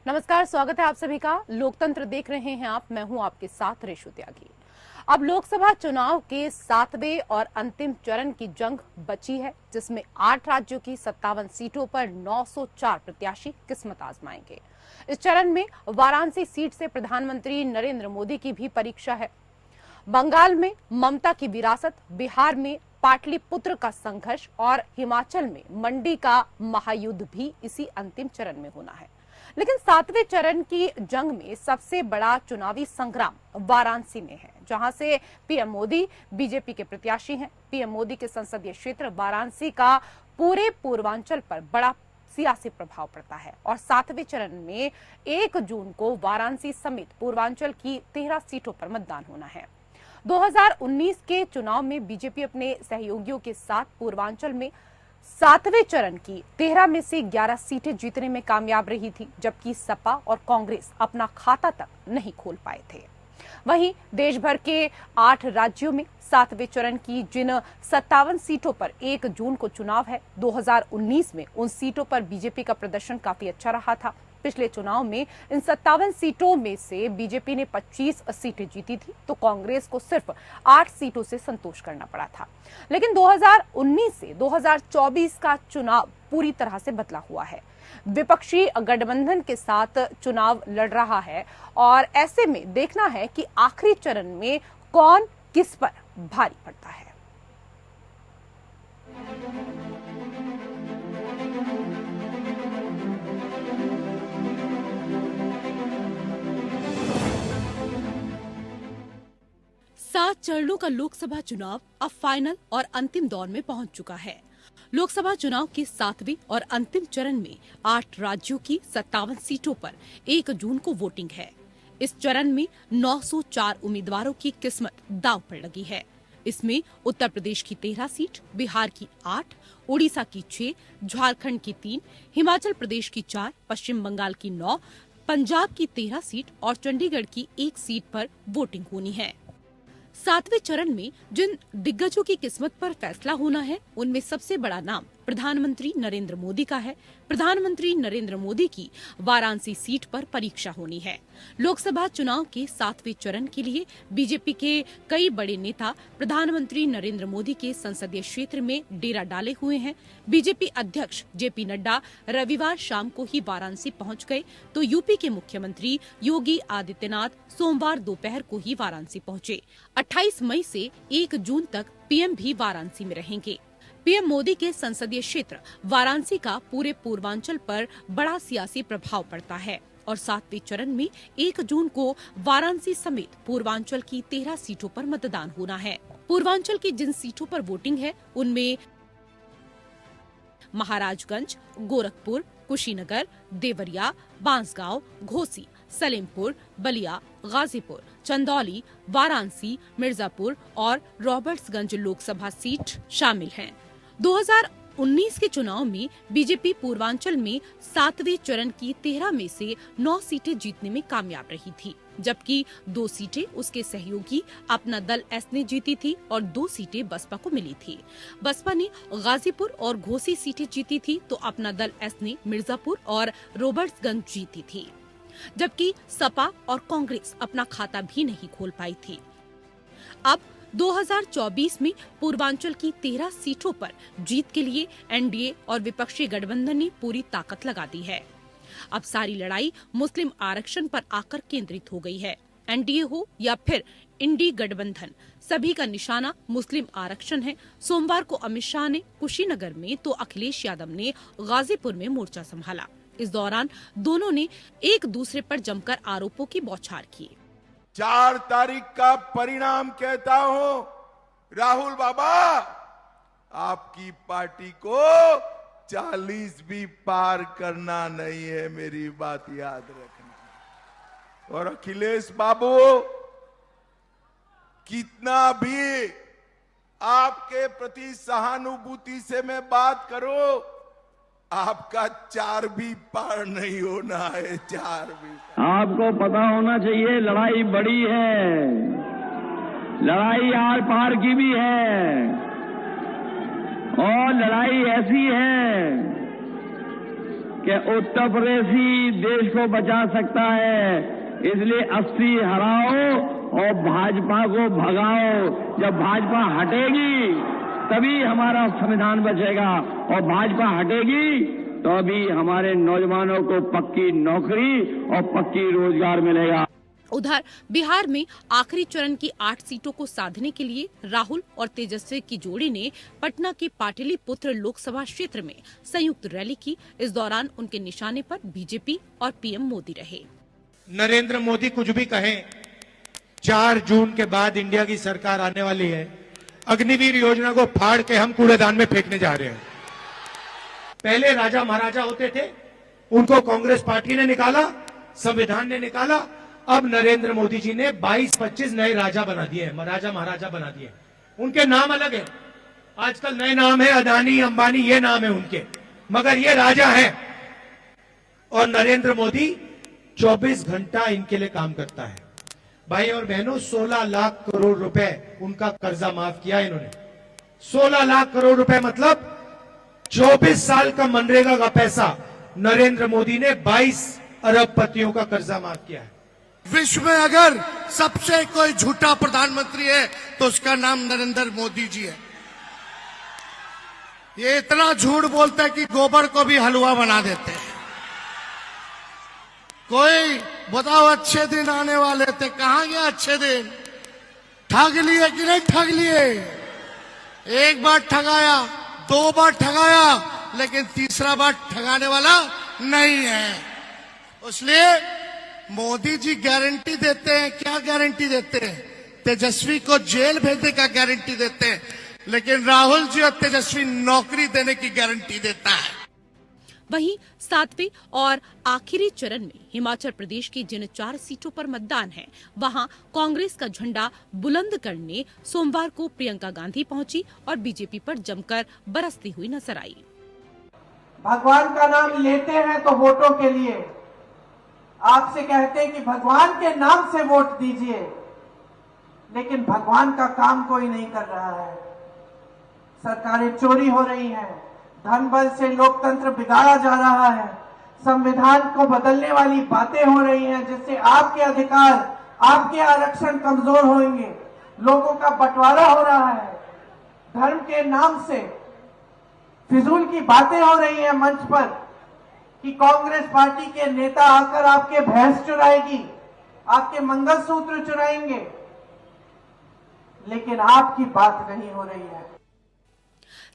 नमस्कार, स्वागत है आप सभी का। लोकतंत्र देख रहे हैं आप, मैं हूं आपके साथ रेशु त्यागी। अब लोकसभा चुनाव के 7वें और अंतिम चरण की जंग बची है, जिसमें 8 राज्यों की 57 सीटों पर 904 प्रत्याशी किस्मत आजमाएंगे। इस चरण में वाराणसी सीट से प्रधानमंत्री नरेंद्र मोदी की भी परीक्षा है। बंगाल में ममता की विरासत, बिहार में पाटलिपुत्र का संघर्ष और हिमाचल में मंडी का महायुद्ध भी इसी अंतिम चरण में होना है। लेकिन 7वें चरण की जंग में सबसे बड़ा चुनावी संग्राम वाराणसी में है, जहां से पीएम मोदी बीजेपी के प्रत्याशी हैं। पीएम मोदी के संसदीय क्षेत्र वाराणसी का पूरे पूर्वांचल पर बड़ा सियासी प्रभाव पड़ता है और 7वें चरण में 1 जून को वाराणसी समेत पूर्वांचल की 13 सीटों पर मतदान होना है। 2019 के चुनाव में बीजेपी अपने सहयोगियों के साथ पूर्वांचल में 7वें चरण की 13 में से 11 सीटें जीतने में कामयाब रही थी, जबकि सपा और कांग्रेस अपना खाता तक नहीं खोल पाए थे। वहीं देश भर के 8 राज्यों में 7वें चरण की जिन 57 सीटों पर 1 जून को चुनाव है, 2019 में उन सीटों पर बीजेपी का प्रदर्शन काफी अच्छा रहा था। पिछले चुनाव में इन 57 सीटों में से बीजेपी ने 25 सीटें जीती थी, तो कांग्रेस को सिर्फ 8 सीटों से संतोष करना पड़ा था। लेकिन 2019 से 2024 का चुनाव पूरी तरह से बदला हुआ है। विपक्षी गठबंधन के साथ चुनाव लड़ रहा है और ऐसे में देखना है कि आखिरी चरण में कौन किस पर भारी पड़ता है। सात चरणों का लोकसभा चुनाव अब फाइनल और अंतिम दौर में पहुंच चुका है। लोकसभा चुनाव के 7वें और अंतिम चरण में 8 राज्यों की 57 सीटों पर 1 जून को वोटिंग है। इस चरण में 904 उम्मीदवारों की किस्मत दांव पर लगी है। इसमें उत्तर प्रदेश की 13 सीट, बिहार की 8, उड़ीसा की 6, झारखंड की 3, हिमाचल प्रदेश की 4, पश्चिम बंगाल की 9, पंजाब की 13 सीट और चंडीगढ़ की 1 सीट पर वोटिंग होनी है। 7वें चरण में जिन दिग्गजों की किस्मत पर फैसला होना है, उनमें सबसे बड़ा नाम प्रधानमंत्री नरेंद्र मोदी का है। प्रधानमंत्री नरेंद्र मोदी की वाराणसी सीट पर परीक्षा होनी है। लोकसभा चुनाव के 7वें चरण के लिए बीजेपी के कई बड़े नेता प्रधानमंत्री नरेंद्र मोदी के संसदीय क्षेत्र में डेरा डाले हुए हैं। बीजेपी अध्यक्ष जेपी नड्डा रविवार शाम को ही वाराणसी पहुंच गए, तो यूपी के मुख्यमंत्री योगी आदित्यनाथ सोमवार दोपहर को ही वाराणसी पहुंचे। 28 मई से 1 जून तक पीएम भी वाराणसी में रहेंगे। पीएम मोदी के संसदीय क्षेत्र वाराणसी का पूरे पूर्वांचल पर बड़ा सियासी प्रभाव पड़ता है और 7वें चरण में 1 जून को वाराणसी समेत पूर्वांचल की 13 सीटों पर मतदान होना है। पूर्वांचल की जिन सीटों पर वोटिंग है, उनमें महाराजगंज, गोरखपुर, कुशीनगर, देवरिया, बांसगांव, घोसी, सलेमपुर, बलिया, गाजीपुर, चंदौली, वाराणसी, मिर्जापुर और रॉबर्ट्सगंज लोकसभा सीट शामिल हैं। 2019 के चुनाव में बीजेपी पूर्वांचल में 7वें चरण की 13 में से 9 सीटें जीतने में कामयाब रही थी, जबकि 2 सीटें उसके सहयोगी अपना दल एस ने जीती थी और 2 सीटें बसपा को मिली थी। बसपा ने गाजीपुर और घोसी सीटें जीती थी, तो अपना दल एस ने मिर्जापुर और रॉबर्ट्सगंज जीती थी, जबकि सपा और कांग्रेस अपना खाता भी नहीं खोल पाई थी। अब 2024 में पूर्वांचल की 13 सीटों पर जीत के लिए एनडीए और विपक्षी गठबंधन ने पूरी ताकत लगा दी है। अब सारी लड़ाई मुस्लिम आरक्षण पर आकर केंद्रित हो गई है। एनडीए हो या फिर इंडी गठबंधन, सभी का निशाना मुस्लिम आरक्षण है। सोमवार को अमित शाह ने कुशीनगर में तो अखिलेश यादव ने गाजीपुर में मोर्चा संभाला। इस दौरान दोनों ने एक दूसरे पर जमकर आरोपों की बौछार की। 4 तारीख का परिणाम कहता हूं, राहुल बाबा, आपकी पार्टी को 40 भी पार करना नहीं है, मेरी बात याद रखना। और अखिलेश बाबू, कितना भी आपके प्रति सहानुभूति से मैं बात करूं, आपका 4 भी पार नहीं होना है। 4 भी आपको पता होना चाहिए, लड़ाई बड़ी है, लड़ाई आर पार की भी है और लड़ाई ऐसी है कि उत्तर प्रदेश ही देश को बचा सकता है। इसलिए 80 हराओ और भाजपा को भगाओ। जब भाजपा हटेगी तभी हमारा संविधान बचेगा, और भाजपा हटेगी तो अभी हमारे नौजवानों को पक्की नौकरी और पक्की रोजगार मिलेगा। उधर बिहार में आखिरी चरण की 8 सीटों को साधने के लिए राहुल और तेजस्वी की जोड़ी ने पटना के पाटलिपुत्र लोकसभा क्षेत्र में संयुक्त रैली की। इस दौरान उनके निशाने पर बीजेपी और पीएम मोदी रहे। नरेंद्र मोदी कुछ भी कहें, 4 जून के बाद इंडिया की सरकार आने वाली है। अग्निवीर योजना को फाड़ के हम कूड़ेदान में फेंकने जा रहे हैं। पहले राजा महाराजा होते थे, उनको कांग्रेस पार्टी ने निकाला, संविधान ने निकाला। अब नरेंद्र मोदी जी ने 22-25 नए राजा बना दिए हैं, राजा महाराजा बना दिए। उनके नाम अलग है, आजकल नए नाम है, अदानी अंबानी, ये नाम है उनके, मगर ये राजा है। और नरेंद्र मोदी 24 घंटा इनके लिए काम करता है। भाई और बहनों, 16 लाख करोड़ रुपए उनका कर्जा माफ किया इन्होंने। 16 लाख करोड़ रुपए मतलब 24 साल का मनरेगा का पैसा नरेंद्र मोदी ने 22 अरबपतियों का कर्जा माफ किया है। विश्व में अगर सबसे कोई झूठा प्रधानमंत्री है तो उसका नाम नरेंद्र मोदी जी है। ये इतना झूठ बोलते हैं कि गोबर को भी हलवा बना देते हैं। कोई बताओ, अच्छे दिन आने वाले थे, कहां गए अच्छे दिन? ठग लिए कि नहीं ठग लिए? एक बार ठगाया, 2 बार ठगाया, लेकिन तीसरा बार ठगाने वाला नहीं है। इसलिए मोदी जी गारंटी देते हैं। क्या गारंटी देते हैं? तेजस्वी को जेल भेजने का गारंटी देते हैं, लेकिन राहुल जी और तेजस्वी नौकरी देने की गारंटी देता है। वहीं 7वें और आखिरी चरण में हिमाचल प्रदेश की जिन 4 सीटों पर मतदान है, वहां कांग्रेस का झंडा बुलंद करने सोमवार को प्रियंका गांधी पहुंची और बीजेपी पर जमकर बरसती हुई नजर आई। भगवान का नाम लेते हैं तो वोटों के लिए, आपसे कहते हैं कि भगवान के नाम से वोट दीजिए, लेकिन भगवान का काम कोई नहीं कर रहा है। सरकारें चोरी हो रही हैं, धन बल से लोकतंत्र बिगाड़ा जा रहा है, संविधान को बदलने वाली बातें हो रही हैं, जिससे आपके अधिकार, आपके आरक्षण कमजोर होंगे। लोगों का बंटवारा हो रहा है, धर्म के नाम से फिजूल की बातें हो रही हैं मंच पर कि कांग्रेस पार्टी के नेता आकर आपके भैंस चुराएगी, आपके मंगलसूत्र चुराएंगे, लेकिन आपकी बात नहीं हो रही है।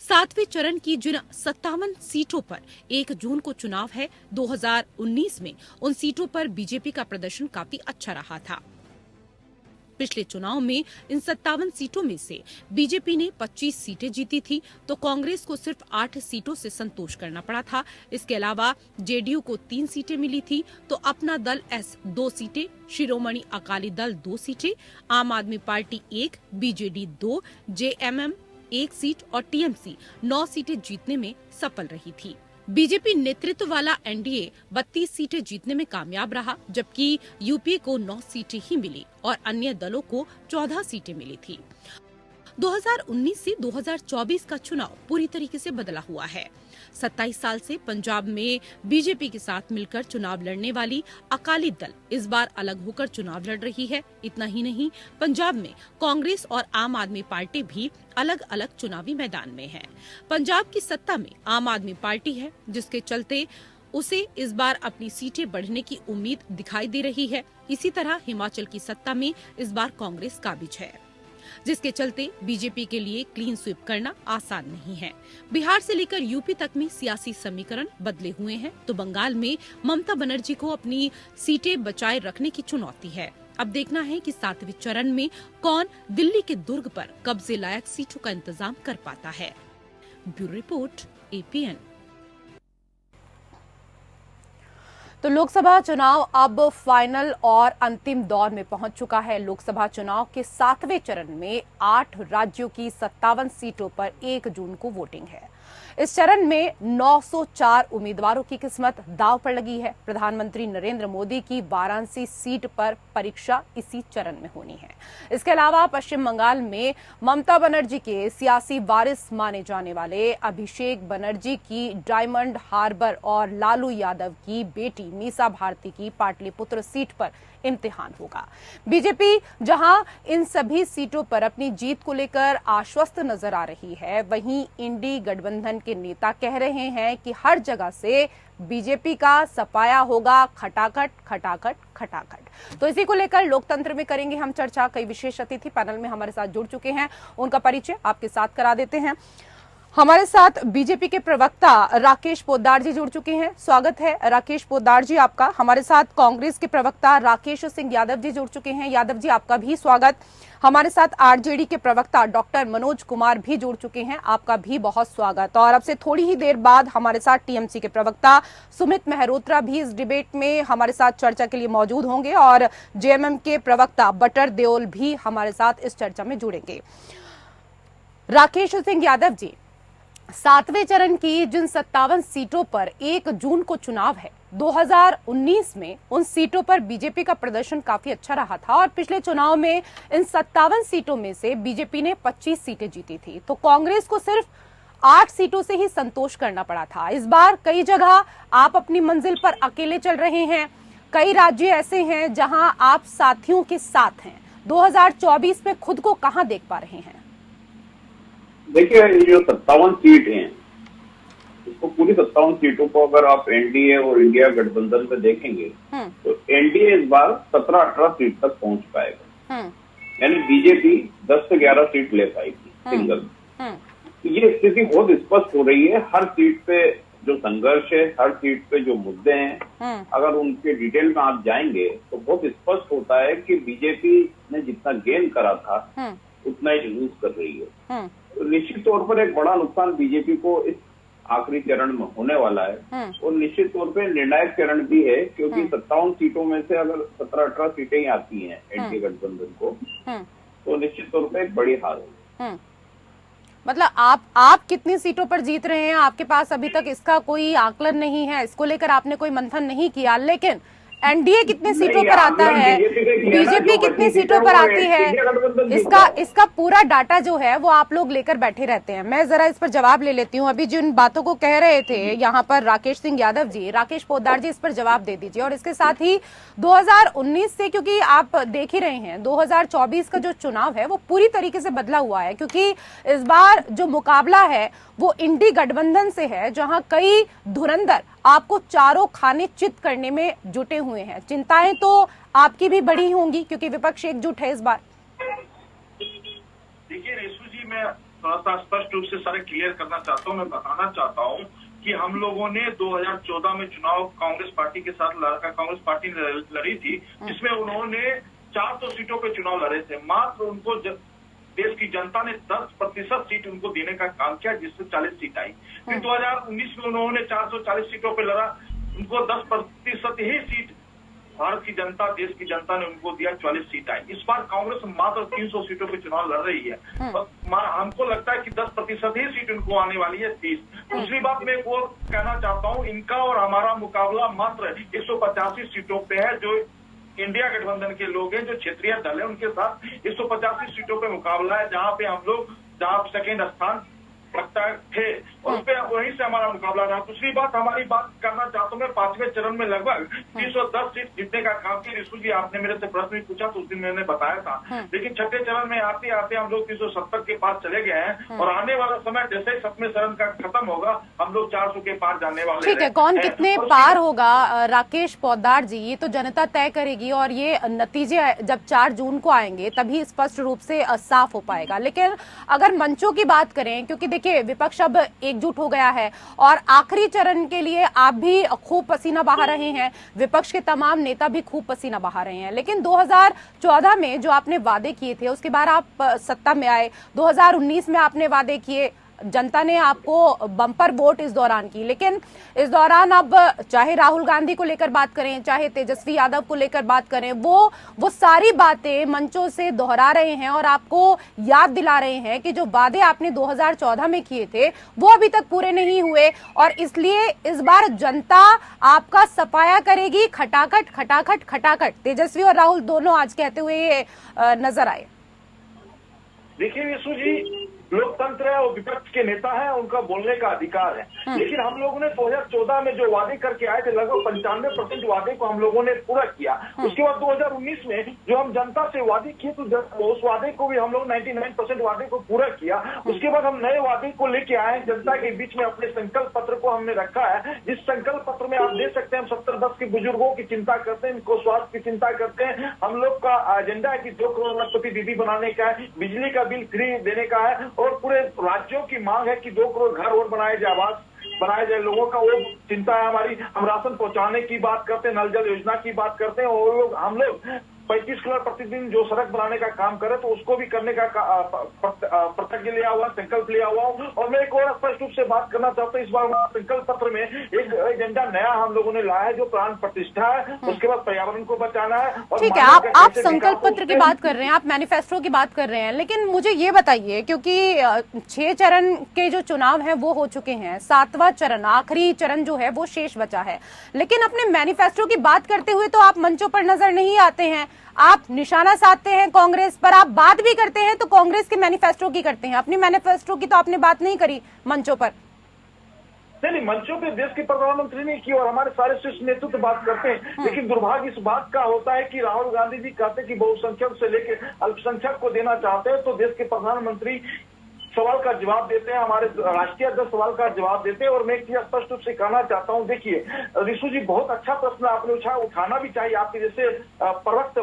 7वें चरण की जिन 57 सीटों पर 1 जून को चुनाव है, 2019 में उन सीटों पर बीजेपी का प्रदर्शन काफी अच्छा रहा था। पिछले चुनाव में इन 57 सीटों में से बीजेपी ने 25 सीटें जीती थी, तो कांग्रेस को सिर्फ 8 सीटों से संतोष करना पड़ा था। इसके अलावा जेडीयू को 3 सीटें मिली थी, तो अपना दल एस 2 सीटें, शिरोमणि अकाली दल 2 सीटें, आम आदमी पार्टी 1, बीजेडी 2, जेएमएम 1 सीट और टीएमसी 9 सीटें जीतने में सफल रही थी। बीजेपी नेतृत्व वाला एनडीए 32 सीटें जीतने में कामयाब रहा, जबकि यूपीए को 9 सीटें ही मिली और अन्य दलों को 14 सीटें मिली थी। 2019 से 2024 का चुनाव पूरी तरीके से बदला हुआ है। 27 साल से पंजाब में बीजेपी के साथ मिलकर चुनाव लड़ने वाली अकाली दल इस बार अलग होकर चुनाव लड़ रही है। इतना ही नहीं, पंजाब में कांग्रेस और आम आदमी पार्टी भी अलग अलग चुनावी मैदान में है। पंजाब की सत्ता में आम आदमी पार्टी है, जिसके चलते उसे इस बार अपनी सीटें बढ़ने की उम्मीद दिखाई दे रही है। इसी तरह हिमाचल की सत्ता में इस बार कांग्रेस काबिज है, जिसके चलते बीजेपी के लिए क्लीन स्वीप करना आसान नहीं है। बिहार से लेकर यूपी तक में सियासी समीकरण बदले हुए हैं, तो बंगाल में ममता बनर्जी को अपनी सीटें बचाए रखने की चुनौती है। अब देखना है कि 7वें चरण में कौन दिल्ली के दुर्ग पर कब्जे लायक सीटों का इंतजाम कर पाता है। Bureau report, APN. तो लोकसभा चुनाव अब फाइनल और अंतिम दौर में पहुंच चुका है। लोकसभा चुनाव के 7वें चरण में 8 राज्यों की 57 सीटों पर 1 जून को वोटिंग है। इस चरण में 904 उम्मीदवारों की किस्मत दांव पर लगी है। प्रधानमंत्री नरेंद्र मोदी की वाराणसी सीट पर परीक्षा इसी चरण में होनी है। इसके अलावा पश्चिम बंगाल में ममता बनर्जी के सियासी वारिस माने जाने वाले अभिषेक बनर्जी की डायमंड हार्बर और लालू यादव की बेटी मीसा भारती की पाटलिपुत्र सीट पर इम्तिहान होगा। बीजेपी जहां इन सभी सीटों पर अपनी जीत को लेकर आश्वस्त नजर आ रही है, वहीं इंडी गठबंधन के नेता कह रहे हैं कि हर जगह से बीजेपी का सफाया होगा, खटाखट खटाखट खटाखट। तो इसी को लेकर लोकतंत्र में करेंगे हम चर्चा। कई विशेष अतिथि पैनल में हमारे साथ जुड़ चुके हैं, उनका परिचय आपके साथ करा देते हैं। हमारे साथ बीजेपी के प्रवक्ता राकेश पोद्दार जी जुड़ चुके हैं। स्वागत है राकेश पोद्दार जी आपका। हमारे साथ कांग्रेस के प्रवक्ता राकेश सिंह यादव जी जुड़ चुके हैं। यादव जी आपका भी स्वागत। हमारे साथ आरजेडी के प्रवक्ता डॉक्टर मनोज कुमार भी जुड़ चुके हैं, आपका भी बहुत स्वागत। और अब से थोड़ी ही देर बाद हमारे साथ टीएमसी के प्रवक्ता सुमित मेहरोत्रा भी इस डिबेट में हमारे साथ चर्चा के लिए मौजूद होंगे और जेएमएम के प्रवक्ता बटर देओल भी हमारे साथ इस चर्चा में जुड़ेंगे। राकेश सिंह यादव जी, 7वें चरण की जिन 57 सीटों पर 1 जून को चुनाव है, 2019 में उन सीटों पर बीजेपी का प्रदर्शन काफी अच्छा रहा था और पिछले चुनाव में इन 57 सीटों में से बीजेपी ने 25 सीटें जीती थी, तो कांग्रेस को सिर्फ 8 सीटों से ही संतोष करना पड़ा था। इस बार कई जगह आप अपनी मंजिल पर अकेले चल रहे हैं, कई राज्य ऐसे हैं जहां आप साथियों के साथ हैं। 2024 में खुद को कहां देख पा रहे हैं? देखिए, ये जो 57 सीट हैं, इसको पूरी 57 सीटों को अगर आप एनडीए और इंडिया गठबंधन में देखेंगे तो एनडीए इस बार 17-18 सीट तक पहुंच पाएगा, यानी बीजेपी 10 से 11 सीट ले पाएगी सिंगल। ये स्थिति बहुत स्पष्ट हो रही है। हर सीट पे जो संघर्ष है, हर सीट पे जो मुद्दे हैं, अगर उनके डिटेल में आप जाएंगे तो बहुत स्पष्ट होता है कि बीजेपी ने जितना गेन करा था उतना ही लूज कर रही है। तो निश्चित तौर पर एक बड़ा नुकसान बीजेपी को इस आखिरी चरण में होने वाला है और निश्चित तौर पर निर्णायक चरण भी है, क्योंकि 57 सीटों में से अगर 17-18 सीटें ही आती हैं एनडीए गठबंधन को तो निश्चित तौर पर एक बड़ी हार होगी। मतलब आप कितनी सीटों पर जीत रहे हैं, आपके पास अभी तक इसका कोई आकलन नहीं है, इसको लेकर आपने कोई मंथन नहीं किया, लेकिन एनडीए कितने सीटों पर आता है, बीजेपी कितनी सीटों पर आती है, इसका पूरा डाटा जो है वो आप लोग लेकर बैठे रहते हैं। मैं जरा इस पर जवाब ले लेती हूँ। अभी जिन बातों को कह रहे थे यहाँ पर राकेश सिंह यादव जी, राकेश पोद्दार जी, इस पर जवाब दे दीजिए। और इसके साथ ही 2019 से, क्योंकि आप देख ही रहे हैं 2024 का जो चुनाव है वो पूरी तरीके से बदला हुआ है, क्योंकि इस बार जो मुकाबला है वो इंडी गठबंधन से है, जहां कई धुरंधर आपको चारों खाने चित करने में जुटे हुए हैं। चिंताएं तो आपकी भी बड़ी होंगी क्योंकि विपक्ष एकजुट है इस बार। देखिए रेशु जी, मैं थोड़ा सा स्पष्ट रूप से सारे क्लियर करना चाहता हूँ। मैं बताना चाहता हूँ कि हम लोगों ने 2014 में चुनाव कांग्रेस पार्टी के साथ कांग्रेस पार्टी लड़ी थी, जिसमें उन्होंने 400 सीटों पे चुनाव लड़े थे। मात्र उनको देश की जनता ने 10% सीट उनको देने का काम किया, जिससे 40 सीट आई। फिर 2019 में उन्होंने 440 सीटों पे लड़ा, उनको 10% ही सीट भारत की जनता, देश की जनता ने उनको दिया, 44 सीट आई। इस बार कांग्रेस मात्र 300 सीटों पे चुनाव लड़ रही है। हमको लगता है कि 10% ही सीट उनको आने वाली है, 30। दूसरी बात मैं वो कहना चाहता हूँ, इनका और हमारा मुकाबला मात्र 185 सीटों पे है। जो इंडिया गठबंधन के लोग हैं, जो क्षेत्रीय दल है, उनके साथ 185 सीटों पे मुकाबला है, जहां पे हम लोग सेकेंड स्थान लगता थे और उस पे वहीं से हमारा मुकाबला रहा। दूसरी बात, हमारी बात करना चाहता हूँ मैं, 5वें चरण में लगभग 310 सीट जीतने का काम किया। रिशु जी, आपने मेरे से प्रश्न भी पूछा तो उस दिन मैंने बताया था, लेकिन 6ठे चरण में आते आते हम लोग 370 के पास चले गए हैं और आने वाला समय जैसे ही 7वें चरण का खत्म होगा हम लोग 400 के पार जाने वाले। ठीक है, कौन कितने पार होगा राकेश पोद्दार जी, ये तो जनता तय करेगी और ये नतीजे जब 4 जून को आएंगे तभी स्पष्ट रूप से साफ हो पाएगा। लेकिन अगर मंचों की बात करें, क्योंकि देखिए विपक्ष अब एकजुट हो गया है और आखिरी चरण के लिए आप भी खूब पसीना बहा रहे हैं, विपक्ष के तमाम नेता भी खूब पसीना बहा रहे हैं, लेकिन 2014 में जो आपने वादे किए थे उसके बाद आप सत्ता में आए, 2019 में आपने वादे किए, जनता ने आपको बम्पर वोट इस दौरान की, लेकिन इस दौरान अब चाहे राहुल गांधी को लेकर बात करें, चाहे तेजस्वी यादव को लेकर बात करें, वो सारी बातें मंचों से दोहरा रहे हैं और आपको याद दिला रहे हैं कि जो वादे आपने 2014 में किए थे वो अभी तक पूरे नहीं हुए, और इसलिए इस बार जनता आपका सफाया करेगी। खटाखट खटाखट खटाखट तेजस्वी और राहुल दोनों आज कहते हुए ये नजर आए। देखिए विशु जी, लोकतंत्र है और विपक्ष के नेता है, उनका बोलने का अधिकार है, लेकिन हम लोगों ने 2014 में जो वादे करके आए थे लगभग 95% वादे को हम लोगों ने पूरा किया। उसके बाद 2019 में जो हम जनता से वादे किए तो उस वादे को भी हम लोग 99% वादे को पूरा किया। उसके बाद हम नए वादे को लेके आए, जनता के बीच में अपने संकल्प पत्र को हमने रखा है। जिस संकल्प पत्र में आप देख सकते हैं, हम 70 वर्ष के बुजुर्गों की चिंता करते हैं, इनको स्वास्थ्य की चिंता करते हैं। हम लोग का एजेंडा है कि 2 करोड़ अरबपति दीदी बनाने का है, बिजली का बिल फ्री देने का है, और पूरे राज्यों की मांग है कि 2 करोड़ घर और बनाए जाए, आवास बनाए जाए लोगों का, वो चिंता है हमारी। हम राशन पहुंचाने की बात करते हैं, नल जल योजना की बात करते हैं, और हम लोग 35 किलोमीटर प्रतिदिन जो सड़क बनाने का काम करे तो उसको भी करने का प्रतिज्ञा लिया हुआ, संकल्प लिया हुआ हूं। और मैं एक और स्पष्ट रूप से बात करना चाहता हूं, इस बार संकल्प पत्र में एक एजेंडा नया हम लोगों ने लाया है जो प्राण प्रतिष्ठा है, उसके बाद पर्यावरण को बचाना है। और ठीक है, आप संकल्प पत्र की बात कर रहे हैं, आप मैनिफेस्टो की बात कर रहे हैं, लेकिन मुझे ये बताइए, क्योंकि 6 चरण के जो चुनाव हैं वो हो चुके हैं, 7वां चरण आखिरी चरण जो है वो शेष बचा है, लेकिन अपने मैनिफेस्टो की बात करते हुए तो आप मंचों पर नजर नहीं आते हैं। आप निशाना साधते हैं कांग्रेस पर, आप बात भी करते हैं तो कांग्रेस के मैनिफेस्टो की करते हैं, अपनी मैनिफेस्टो की तो आपने बात नहीं करी मंचों पर। नहीं, मंचों पे देश के प्रधानमंत्री ने की और हमारे सारे शीर्ष नेतृत्व बात करते हैं, लेकिन दुर्भाग्य इस बात का होता है कि राहुल गांधी जी कहते हैं कि बहुसंख्यक से लेकर अल्पसंख्यक को देना चाहते हैं, तो देश के प्रधानमंत्री सवाल का जवाब देते हैं, हमारे राष्ट्रीय अध्यक्ष सवाल का जवाब देते हैं। और मैं एक चीज स्पष्ट रूप से कहना चाहता हूं, देखिए ऋषु जी, बहुत अच्छा प्रश्न आपने उठाना भी चाहिए, आपके जैसे प्रवक्ता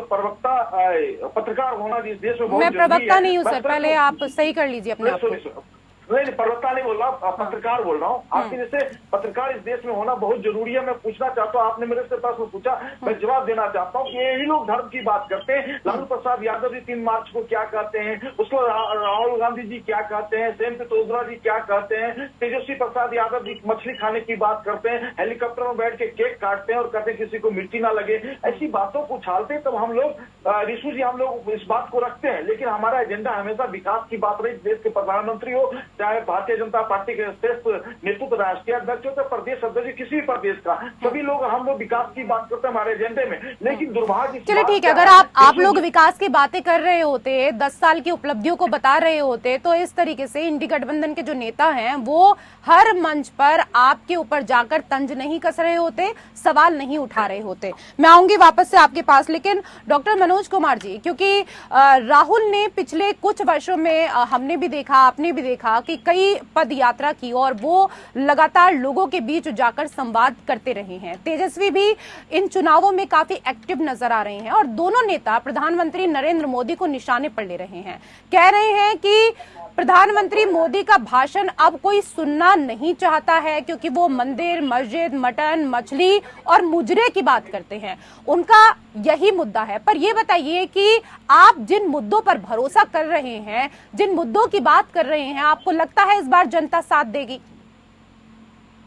पत्रकार होना जिस देश में बहुत मैं प्रवक्ता नहीं हूं सर, पहले आप सही कर लीजिए अपने आप को। नहीं, प्रवक्ता नहीं बोल रहा, पत्रकार बोल रहा हूँ। आपके जैसे पत्रकार इस देश में होना बहुत जरूरी है। मैं पूछना चाहता हूँ, आपने मेरे से प्रश्न पूछा, मैं जवाब देना चाहता हूँ कि यही लोग धर्म की बात करते हैं। लालू प्रसाद यादव जी 3 मार्च को क्या कहते हैं, उसको राहुल गांधी जी क्या कहते हैं, सेम पित्रोदा जी क्या कहते हैं, तेजस्वी प्रसाद यादव जी मछली खाने की बात करते हैं, हेलीकॉप्टर में बैठ के केक काटते हैं और कहते हैं किसी को मिर्ची ना लगे, ऐसी बातों को उछालते हैं। तब हम लोग ऋषु जी, हम लोग इस बात को रखते हैं, लेकिन हमारा एजेंडा हमेशा विकास की बात रही। देश के प्रधानमंत्री हो, चाहे भारतीय जनता पार्टी के श्रेष्ठ नेतृत्व राष्ट्रीय अध्यक्ष हो, प्रदेश अध्यक्ष किसी भी प्रदेश का, सभी लोग हम लोग विकास की बात करते हैं हमारे एजेंडे में। लेकिन दुर्भाग्य, चलिए ठीक है, अगर आप लोग विकास की बातें कर रहे होते, 10 साल की उपलब्धियों को बता रहे होते, तो इस तरीके से इंडी गठबंधन के जो नेता हैं वो हर मंच पर आपके ऊपर जाकर तंज नहीं कस रहे होते, सवाल नहीं उठा रहे होते। मैं आऊंगी वापस से आपके पास, लेकिन डॉक्टर मनोज कुमार जी, क्योंकि राहुल ने पिछले कुछ वर्षों में हमने भी देखा, आपने भी देखा कि कई पद यात्रा की और वो लगातार लोगों के बीच जाकर संवाद करते रहे हैं। तेजस्वी भी इन चुनावों में काफी एक्टिव नजर आ रहे हैं और दोनों नेता प्रधानमंत्री नरेंद्र मोदी को निशाने पर ले रहे हैं, कह रहे हैं कि प्रधानमंत्री मोदी का भाषण अब कोई सुनना नहीं चाहता है, क्योंकि वो मंदिर, मस्जिद, मटन, मछली और मुजरे की बात करते हैं। उनका यही मुद्दा है। पर ये बताइए कि आप जिन मुद्दों पर भरोसा कर रहे हैं, जिन मुद्दों की बात कर रहे हैं, आपको लगता है इस बार जनता साथ देगी?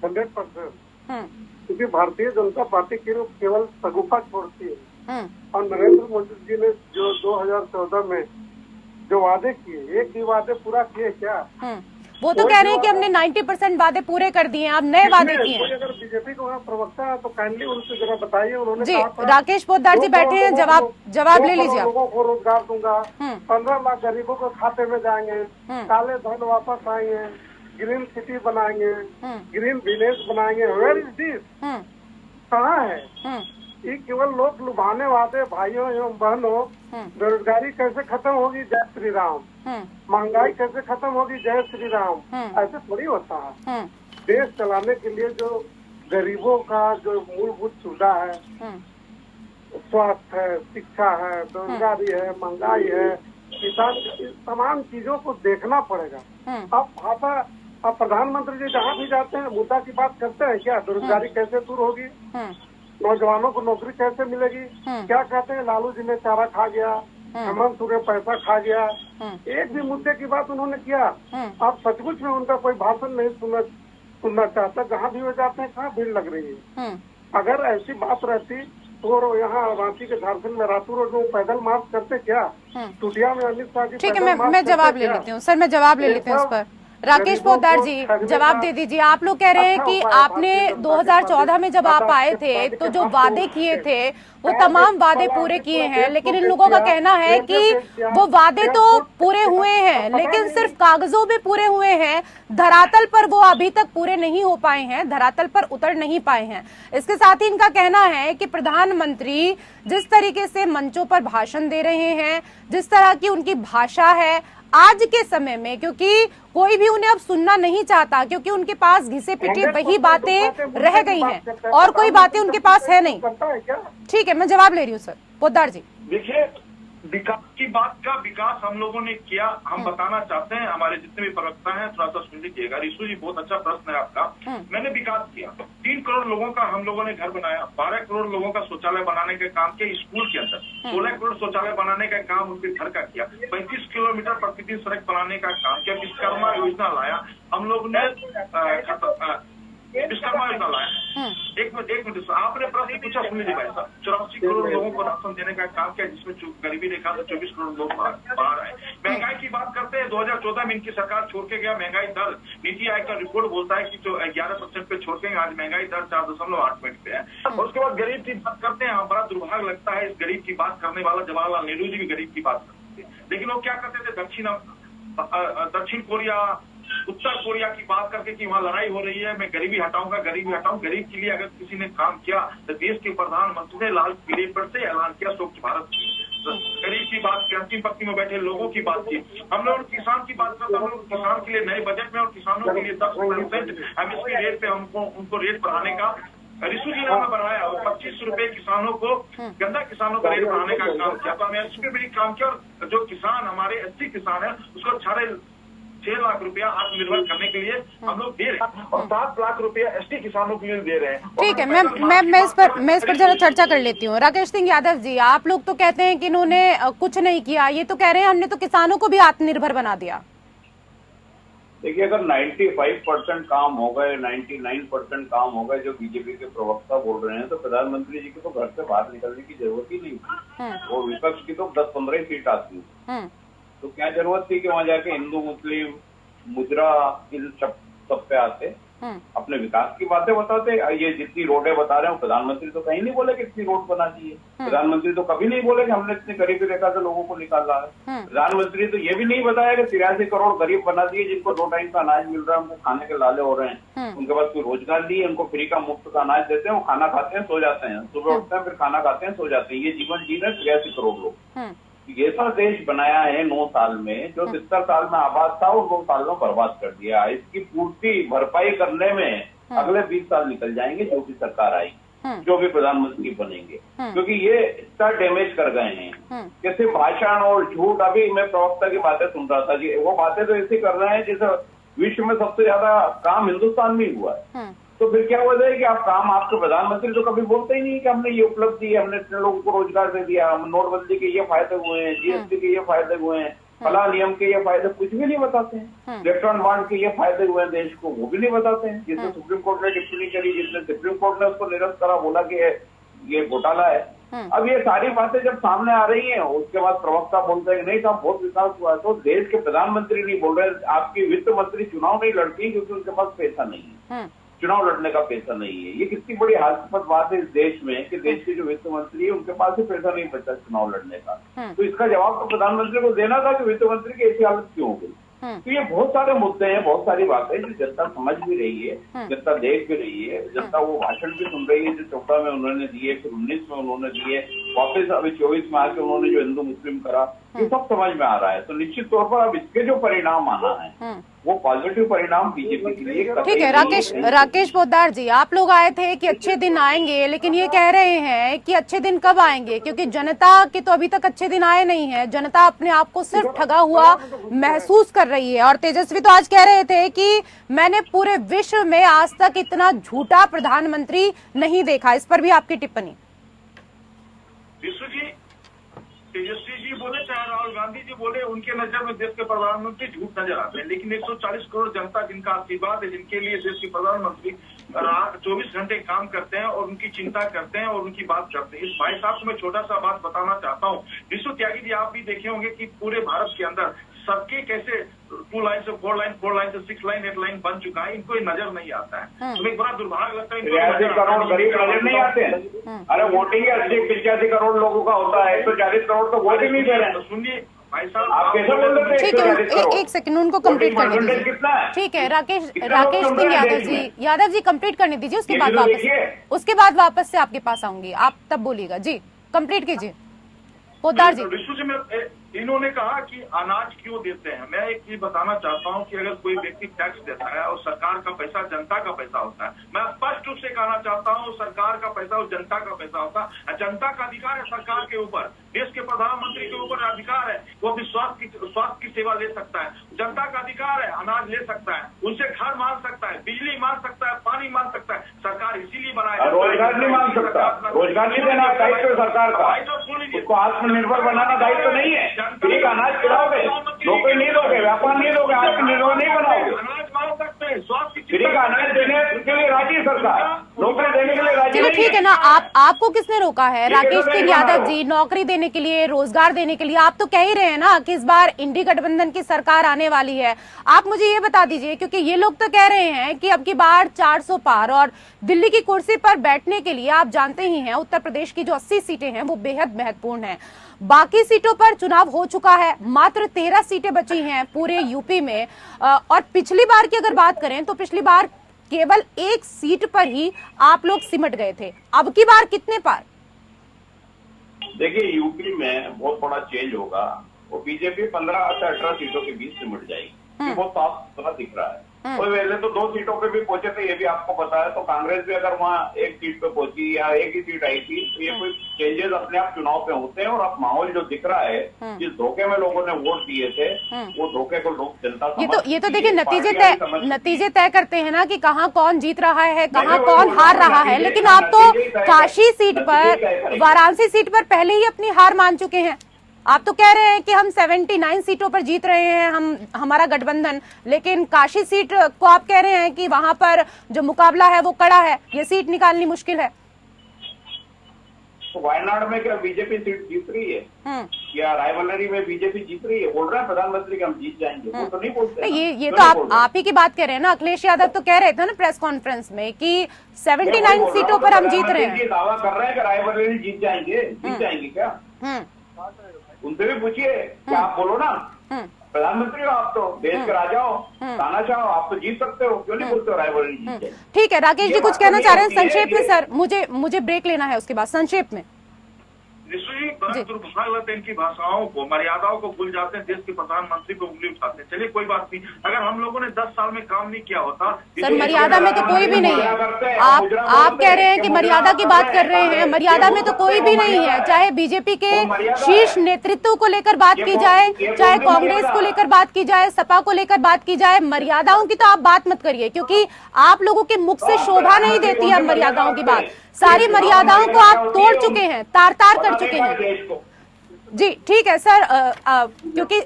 100%। क्योंकि भारतीय जनता पार्टी केवल शगुफा छोड़ती है, और नरेंद्र मोदी जी ने जो 2014 में जो वादे किए, एक भी वादे पूरा किए क्या? वो तो कह रहे हैं कि हमने 90% वादे पूरे कर दिए हैं, अब नए वादे किए हैं। अगर बीजेपी को प्रवक्ता है तो काइंडली उनसे जरा बताइए। उन्होंने जी, राकेश पोद्दार जी बैठे हैं, जवाब ले लीजिए। लोगों को रोजगार दूंगा, 15 लाख गरीबों को खाते में जाएंगे, काले धन वापस आएंगे, ग्रीन सिटी बनाएंगे, ग्रीन विलेज बनाएंगे। Where is this? कहाँ है? ये केवल लोग लुभाने वाले भाइयों एवं बहनों। बेरोजगारी कैसे खत्म होगी? जय श्री राम। महंगाई कैसे खत्म होगी? जय श्री राम। ऐसे थोड़ी होता है। देश चलाने के लिए जो गरीबों का जो मूलभूत सुविधा है, स्वास्थ्य है, शिक्षा है, बेरोजगारी है, महंगाई है, किसान, इस तमाम चीजों को देखना पड़ेगा। अब प्रधानमंत्री जी जहाँ भी जाते हैं मुद्दा की बात करते हैं क्या? बेरोजगारी कैसे दूर होगी? नौजवानों को नौकरी कैसे मिलेगी? क्या कहते हैं? लालू जी ने चारा खा गया, हेमंत सोरेन पैसा खा गया, एक भी मुद्दे की बात उन्होंने किया। आप सचमुच में उनका कोई भाषण नहीं सुनना चाहता। जहाँ भी वो जाते हैं, कहाँ भीड़ लग रही है। अगर ऐसी बात रहती तो यहाँ रांची के झारखंड में रातों रोज वो पैदल मार्च करते क्या? टूटिया में अमित शाह जी ठीक है, मैं जवाब ले लेती हूँ सर, मैं जवाब ले लेती हूँ इस पर। राकेश पोद्दार जी जवाब दे दीजिए। आप लोग कह रहे हैं कि आपने 2014 में जब आप आए थे तो जो वादे किए थे वो तमाम वादे पूरे किए हैं, लेकिन इन लोगों का कहना है कि वो वादे तो पूरे हुए हैं लेकिन सिर्फ कागजों में पूरे हुए हैं, धरातल पर वो अभी तक पूरे नहीं हो पाए हैं, धरातल पर उतर नहीं पाए हैं। इसके साथ ही इनका कहना है कि प्रधानमंत्री जिस तरीके से मंचों पर भाषण दे रहे हैं, जिस तरह की उनकी भाषा है आज के समय में, क्योंकि कोई भी उन्हें अब सुनना नहीं चाहता क्योंकि उनके पास घिसे पिटे वही बातें रह गई हैं और कोई बातें उनके पास है नहीं। ठीक है, मैं जवाब ले रही हूँ सर। पोद्दार जी देखिए, विकास की बात का विकास हम लोगों ने किया, हम बताना चाहते हैं। हमारे जितने भी प्रवक्ता हैं थोड़ा सा सुन लीजिएगा। रिशु जी, बहुत अच्छा प्रश्न है आपका। मैंने विकास किया, 3 करोड़ लोगों का हम लोगों ने घर बनाया, 12 करोड़ लोगों का शौचालय बनाने का काम किया स्कूल के अंदर, 16 करोड़ शौचालय बनाने का काम उनके घर का किया, 35 किलोमीटर प्रतिदिन सड़क बनाने का काम किया, विश्वकर्मा योजना लाया हम लोग ने, विश्वकर्मा योजना लाया। एक मिनट आपने प्रश्न पूछा, सुन लीजिए भाई साहब। 84 करोड़ लोगों को राशन देने का काम किया जिसमें गरीबी रेखा से 24 करोड़ लोग बाहर आए। महंगाई की बात करते हैं, 2014 में इनकी सरकार छोड़ के गया महंगाई दर, नीति आयोग का रिपोर्ट बोलता है कि जो 11% पे छोड़ के आज महंगाई दर 4.8 पे है। और उसके बाद गरीब की बात करते हैं, बड़ा दुर्भाग्य लगता है इस गरीब की बात करने वाला जवाहरलाल नेहरू जी भी गरीब की बात करते थे, लेकिन वो क्या करते थे, दक्षिण कोरिया, उत्तर कोरिया की बात करके कि वहाँ लड़ाई हो रही है, मैं गरीबी हटाऊंगा, गरीबी हटाऊं। गरीब के लिए अगर किसी ने काम किया तो देश के प्रधानमंत्री ने लाल किले पर से ऐलान किया स्वच्छ भारत की। गरीब की बात की, अंतिम पंक्ति में बैठे लोगों की बात की। हम लोग किसान की बात करते हैं, हम लोग किसान के लिए नए बजट में और किसानों के लिए 10% एमएसपी रेट पे उनको रेट बढ़ाने का रिशु जी ने हमें बढ़ाया, और 25 रुपए किसानों को, गन्ना किसानों का रेट बढ़ाने का काम किया। तो हमें एसपी भी काम किया, और जो किसान हमारे एससी किसान है उसको 6 लाख रुपया आत्मनिर्भर करने के लिए हम लोग दे रहे हैं, और 7 लाख रुपया एसटी किसानों के लिए दे रहे हैं। ठीक है, मैं इस पर जरा चर्चा कर लेती हूँ। राकेश सिंह यादव जी, आप लोग तो कहते हैं कि इन्होंने कुछ नहीं किया, ये तो कह रहे हैं हमने तो किसानों को भी आत्मनिर्भर बना दिया। देखिए, अगर 95% काम हो गए, 99% काम हो गए जो बीजेपी के प्रवक्ता बोल रहे हैं, तो प्रधानमंत्री जी को तो घर से बाहर निकलने की जरूरत ही नहीं थी। और विपक्ष की तो 10-15 ही सीट आती है, तो क्या जरूरत थी कि वहां जाके हिंदू मुस्लिम मुजरा इन सब पे आते, अपने विकास की बातें बताते। ये जितनी रोडें बता रहे हैं, प्रधानमंत्री तो कहीं नहीं बोले कि इतनी रोड बना दी है। प्रधानमंत्री तो कभी नहीं बोले कि हमने इतनी गरीबी रेखा से लोगों को निकाला है। प्रधानमंत्री तो ये भी नहीं बताया कि 83 करोड़ गरीब बना दिए जिनको 2 टाइम का अनाज मिल रहा है, उनको खाने के लाले हो रहे हैं, उनके पास कोई रोजगार नहीं है, उनको फ्री का मुफ्त का अनाज देते हैं, वो खाना खाते हैं, सो जाते हैं, सुबह उठते हैं, फिर खाना खाते हैं, सो जाते हैं। ये जीवन जी रहे 83 करोड़ लोग। ऐसा देश बनाया है 9 साल में, जो 70 साल में आबाद था और 2 साल में बर्बाद कर दिया। इसकी पूर्ति भरपाई करने में अगले 20 साल निकल जाएंगे, जो भी सरकार आई, जो भी प्रधानमंत्री बनेंगे, क्योंकि ये इतना डैमेज कर गए हैं कि सिर्फ भाषण और झूठ। अभी मैं प्रवक्ता की बातें सुन रहा था जी, वो बातें तो ऐसी कर रहे हैं जैसे विश्व में सबसे ज्यादा काम हिंदुस्तान में हुआ है। तो फिर क्या वजह है कि आप काम, आपके प्रधानमंत्री तो कभी बोलते ही नहीं कि हमने ये उपलब्धि है, हमने इतने लोगों को रोजगार दे दिया, हम नोटबंदी के ये फायदे हुए हैं, जीएसटी के ये फायदे हुए हैं, फला नियम के ये फायदे, कुछ भी नहीं बताते हैं। इलेक्ट्रॉन बॉन्ड के ये फायदे हुए हैं देश को, वो भी नहीं बताते हैं। जिसने सुप्रीम कोर्ट ने टिप्पणी करी, जिसने सुप्रीम कोर्ट ने उसको निरस्त करा, बोला कि ये घोटाला है। अब ये सारी बातें जब सामने आ रही हैं, उसके बाद प्रवक्ता बोलते हैं नहीं साहब बहुत विकास हुआ है, तो देश के प्रधानमंत्री नहीं बोल रहे। आपकी वित्त मंत्री चुनाव नहीं लड़ती क्योंकि उनके पास पैसा नहीं है, चुनाव लड़ने का पैसा नहीं है। ये कितनी बड़ी हास्यास्पद बात है इस देश में कि देश के जो वित्त मंत्री है उनके पास ही पैसा नहीं बचा चुनाव लड़ने का। तो इसका जवाब तो प्रधानमंत्री को देना था कि वित्त मंत्री की ऐसी हालत क्यों हो गई। तो ये बहुत सारे मुद्दे हैं, बहुत सारी बातें जो जनता समझ भी रही है, जनता देख भी रही है, जनता वो भाषण भी सुन रही है जो 14 में उन्होंने दिए, फिर 19 में उन्होंने दिए, वापस अभी 24 में आके उन्होंने जो हिंदू मुस्लिम करा, ये सब समझ में आ रहा है। तो निश्चित तौर पर अब इसके जो परिणाम आना है वो पॉजिटिव परिणाम बीजेपी के लिए। ठीक है, राकेश पोद्दार जी, आप लोग आए थे कि अच्छे दिन आएंगे, लेकिन ये कह रहे हैं कि अच्छे दिन कब आएंगे, क्योंकि जनता के तो अभी तक अच्छे दिन आए नहीं है। जनता अपने आप को सिर्फ ठगा हुआ महसूस कर रही है। और तेजस्वी तो आज कह रहे थे कि मैंने पूरे विश्व में आज तक इतना झूठा प्रधानमंत्री नहीं देखा। इस पर भी आपकी टिप्पणी। विश्व जी, तेजस्वी जी बोले चाहे राहुल गांधी जी बोले, उनके नजर में देश के प्रधानमंत्री झूठ नजर आते हैं। लेकिन 140 करोड़ जनता जिनका आशीर्वाद है, जिनके लिए देश के प्रधानमंत्री 24 घंटे काम करते हैं और उनकी चिंता करते हैं और उनकी बात करते हैं। इस भाई साहब को मैं छोटा सा बात बताना चाहता हूँ। विश्व त्यागी जी, आप भी देखे होंगे कि पूरे भारत के अंदर सबके कैसे 2 लाइन से 4 लाइन, 4 लाइन से 6 लाइन, 8 लाइन बन चुका है, इनको ये नजर नहीं आता है। तो एक बड़ा दुर्भाग्य लगता है। 82 करोड़ गरीब नजर नहीं आते हैं। अरे वोटिंग 80-85 करोड़ लोगों का होता है, 140 करोड़ तो वोट ही नहीं दे रहे हैं। सुनिए भाई साहब, आप कैसे बोल रहे थे? ठीक है, एक सेकंड उनको कंप्लीट करने दीजिए। कितना है? ठीक है, राकेश सिंह यादव जी कंप्लीट करने दीजिए, उसके बाद वापस से आपके पास आऊंगी, आप तब बोलिएगा। जी कंप्लीट कीजिए पोद्दार जी। विश्व जी, मैं इन्होंने कहा कि अनाज क्यों देते हैं। मैं एक चीज बताना चाहता हूं कि अगर कोई व्यक्ति टैक्स देता है और सरकार का पैसा जनता का पैसा होता है, मैं स्पष्ट रूप से कहना चाहता हूं सरकार का पैसा और जनता का पैसा होता है। जनता का अधिकार है सरकार के ऊपर, देश के प्रधानमंत्री के ऊपर अधिकार है, वो अपनी स्वास्थ्य की सेवा ले सकता है। जनता का अधिकार है, अनाज ले सकता है, उनसे घर मांग सकता है, बिजली मांग सकता है, पानी मांग सकता है। सरकार इसीलिए बनाया, रोजगार नहीं मांग सकता, रोजगार नहीं देना दायित्व सरकार का, उसको आत्मनिर्भर बनाना दायित्व नहीं है। ठीक, अनाज खिलाओगे, नौकरी नहीं दोगे, व्यापार नहीं दोगे, आत्मनिर्भर नहीं बनाओगे। अनाज मांग सकते हैं, स्वास्थ्य फ्री का अनाज देने के लिए राजी है सरकार, नौकरी देने के लिए राजी चलो नहीं ठीक है ना। आपको किसने रोका है? राकेश सिंह यादव जी, नौकरी देने के लिए, रोजगार देने के लिए आप तो कह ही रहे हैं ना कि इस बार इंडी गठबंधन की सरकार आने वाली है। आप मुझे ये बता दीजिए, क्योंकि ये लोग तो कह रहे हैं कि अब की बार 400 पार, और दिल्ली की कुर्सी पर बैठने के लिए आप जानते ही हैं उत्तर प्रदेश की जो 80 सीटें हैं वो बेहद महत्वपूर्ण हैं। बाकी सीटों पर चुनाव हो चुका है, मात्र 13 सीटें बची हैं पूरे यूपी में। और पिछली बार की अगर बात करें तो पिछली बार केवल 1 सीट पर ही आप लोग सिमट गए थे। अब की बार कितने पार? देखिए, यूपी में बहुत बड़ा चेंज होगा, वो बीजेपी 15 से 18 सीटों के बीच सिमट जाएगी, ये बहुत साफ सुथरा दिख रहा है। और पहले तो 2 सीटों पे भी पहुंचे थे, ये भी आपको पता है। तो कांग्रेस भी अगर वहाँ 1 सीट पे पहुंची या 1 ही सीट आई थी, तो ये कोई चेंजेस अपने आप चुनाव पे होते हैं। और अब माहौल जो दिख रहा है, जिस धोखे में लोगों ने वोट दिए थे, वो धोखे को लोग जनता ये तो देखिए नतीजे तय करते हैं ना कि कहाँ कौन जीत रहा है, कहाँ कौन हार रहा है। लेकिन आप तो काशी सीट पर, वाराणसी सीट पर पहले ही अपनी हार मान चुके हैं। आप तो कह रहे हैं कि हम 79 सीटों पर जीत रहे हैं हमारा गठबंधन, लेकिन काशी सीट को आप कह रहे हैं कि वहां पर जो मुकाबला है वो कड़ा है, ये सीट निकालनी मुश्किल है। तो वायनाड में क्या बीजेपी सीट जीत रही है या रायबरेली में बीजेपी जीत रही है? बोल रहा है प्रधानमंत्री कि हम जीत जाएंगे, वो तो नहीं बोलते। ये तो आप ही की बात कह रहे हैं ना। अखिलेश यादव तो कह रहे थे ना प्रेस कॉन्फ्रेंस में कि 79 सीटों पर हम जीत रहे हैं। दावा कर रहे हैं कि रायबरेली जीत जाएंगे क्या? उनसे भी पूछिए कि आप बोलो ना, प्रधानमंत्री हो आप, तो देश के राजा हो, तानाशाह हो, आप तो जीत सकते हो, क्यों नहीं बोलते हो रायबरेली जीत जाएगी? ठीक है, राकेश जी कुछ कहना चाह रहे हैं संक्षेप में? सर मुझे ब्रेक लेना है, उसके बाद संक्षेप में। दुर्भाग्य लगता है इनकी भाषाओं को, मर्यादाओं को भूल जाते हैं, देश के प्रधानमंत्री को उंगली उठाते हैं। चलिए कोई बात नहीं, अगर हम लोगों ने 10 साल में काम नहीं किया होता। सर मर्यादा में तो कोई भी नहीं है। आप कह रहे हैं कि मर्यादा की बात कर रहे हैं, मर्यादा में तो कोई भी नहीं है। चाहे बीजेपी के शीर्ष नेतृत्व को लेकर बात की जाए, चाहे कांग्रेस को लेकर बात की जाए, सपा को लेकर बात की जाए, मर्यादाओं की तो आप बात मत करिए, क्योंकि आप लोगों के मुख से शोभा नहीं देती है मर्यादाओं की बात। सारी मर्यादाओं को आप तोड़ चुके हैं, तार कर चुके हैं। जी ठीक है सर, क्योंकि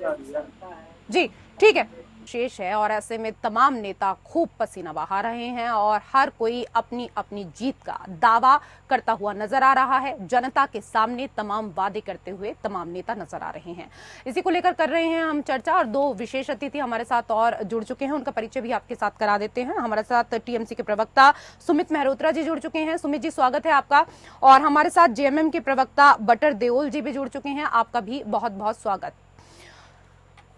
जी ठीक है शेष है, और ऐसे में तमाम नेता खूब पसीना बहा रहे हैं और हर कोई अपनी अपनी जीत का दावा करता हुआ नजर आ रहा है। जनता के सामने तमाम वादे करते हुए तमाम नेता नजर आ रहे हैं। इसी को लेकर कर रहे हैं हम चर्चा, और 2 विशेष अतिथि हमारे साथ और जुड़ चुके हैं, उनका परिचय भी आपके साथ करा देते हैं। हमारे साथ टीएमसी के प्रवक्ता सुमित मेहरोत्रा जी जुड़ चुके हैं। सुमित जी स्वागत है आपका। और हमारे साथ जेएमएम के प्रवक्ता बटर देओल जी भी जुड़ चुके हैं, आपका भी बहुत बहुत स्वागत।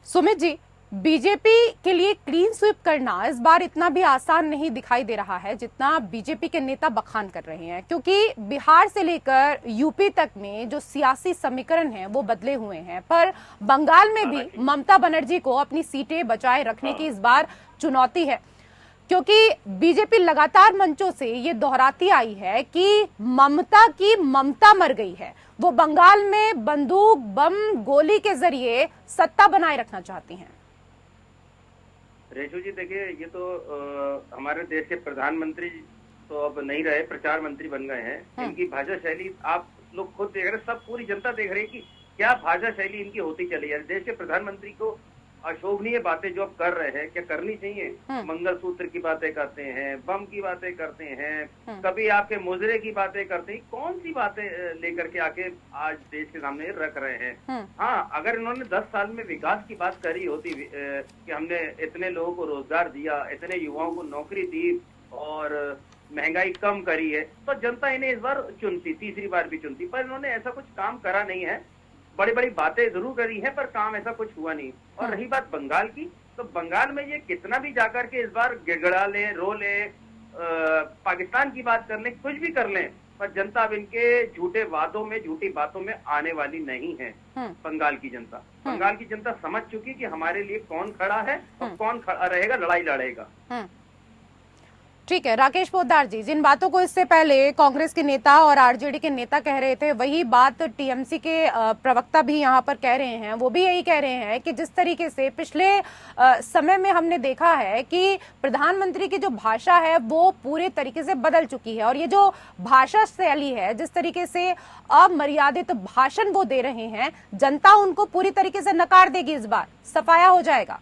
सुमित जी, बीजेपी के लिए क्लीन स्वीप करना इस बार इतना भी आसान नहीं दिखाई दे रहा है जितना बीजेपी के नेता बखान कर रहे हैं, क्योंकि बिहार से लेकर यूपी तक में जो सियासी समीकरण हैं वो बदले हुए हैं। पर बंगाल में भी ममता बनर्जी को अपनी सीटें बचाए रखने की इस बार चुनौती है, क्योंकि बीजेपी लगातार मंचों से ये दोहराती आई है कि ममता की ममता मर गई है। वो बंगाल में बंदूक, बम, गोली के जरिए सत्ता बनाए रखना चाहती हैं। रेशु जी देखिए, ये तो हमारे देश के प्रधानमंत्री तो अब नहीं रहे, प्रचार मंत्री बन गए हैं। इनकी भाषा शैली आप लोग खुद देख रहे हैं, सब पूरी जनता देख रही है कि क्या भाषा शैली इनकी होती चली है। देश के प्रधानमंत्री को अशोभनीय बातें जो अब कर रहे हैं, क्या करनी चाहिए? मंगलसूत्र की बातें करते हैं, बम की बातें करते हैं, कभी आपके मुजरे की बातें करते हैं। कौन सी बातें लेकर के आके आज देश के सामने रख रहे हैं? हाँ, अगर इन्होंने 10 साल में विकास की बात करी होती कि हमने इतने लोगों को रोजगार दिया, इतने युवाओं को नौकरी दी और महंगाई कम करी है, तो जनता इन्हें इस बार चुनती, तीसरी बार भी चुनती। पर इन्होंने ऐसा कुछ काम करा नहीं है। बड़ी बड़ी बातें जरूर करी है पर काम ऐसा कुछ हुआ नहीं। और रही बात बंगाल की, तो बंगाल में ये कितना भी जाकर के इस बार गिड़गड़ा ले, रो ले, पाकिस्तान की बात कर ले, कुछ भी कर लें, पर जनता अब इनके झूठे वादों में, झूठी बातों में आने वाली नहीं है। बंगाल की जनता समझ चुकी कि हमारे लिए कौन खड़ा है और कौन खड़ा रहेगा, लड़ाई लड़ेगा। ठीक है राकेश पोद्दार जी, जिन बातों को इससे पहले कांग्रेस के नेता और आरजेडी के नेता कह रहे थे, वही बात टीएमसी के प्रवक्ता भी यहाँ पर कह रहे हैं। वो भी यही कह रहे हैं कि जिस तरीके से पिछले समय में हमने देखा है कि प्रधानमंत्री की जो भाषा है वो पूरे तरीके से बदल चुकी है, और ये जो भाषा शैली है, जिस तरीके से अमर्यादित भाषण वो दे रहे हैं, जनता उनको पूरी तरीके से नकार देगी। इस बार सफाया हो जाएगा।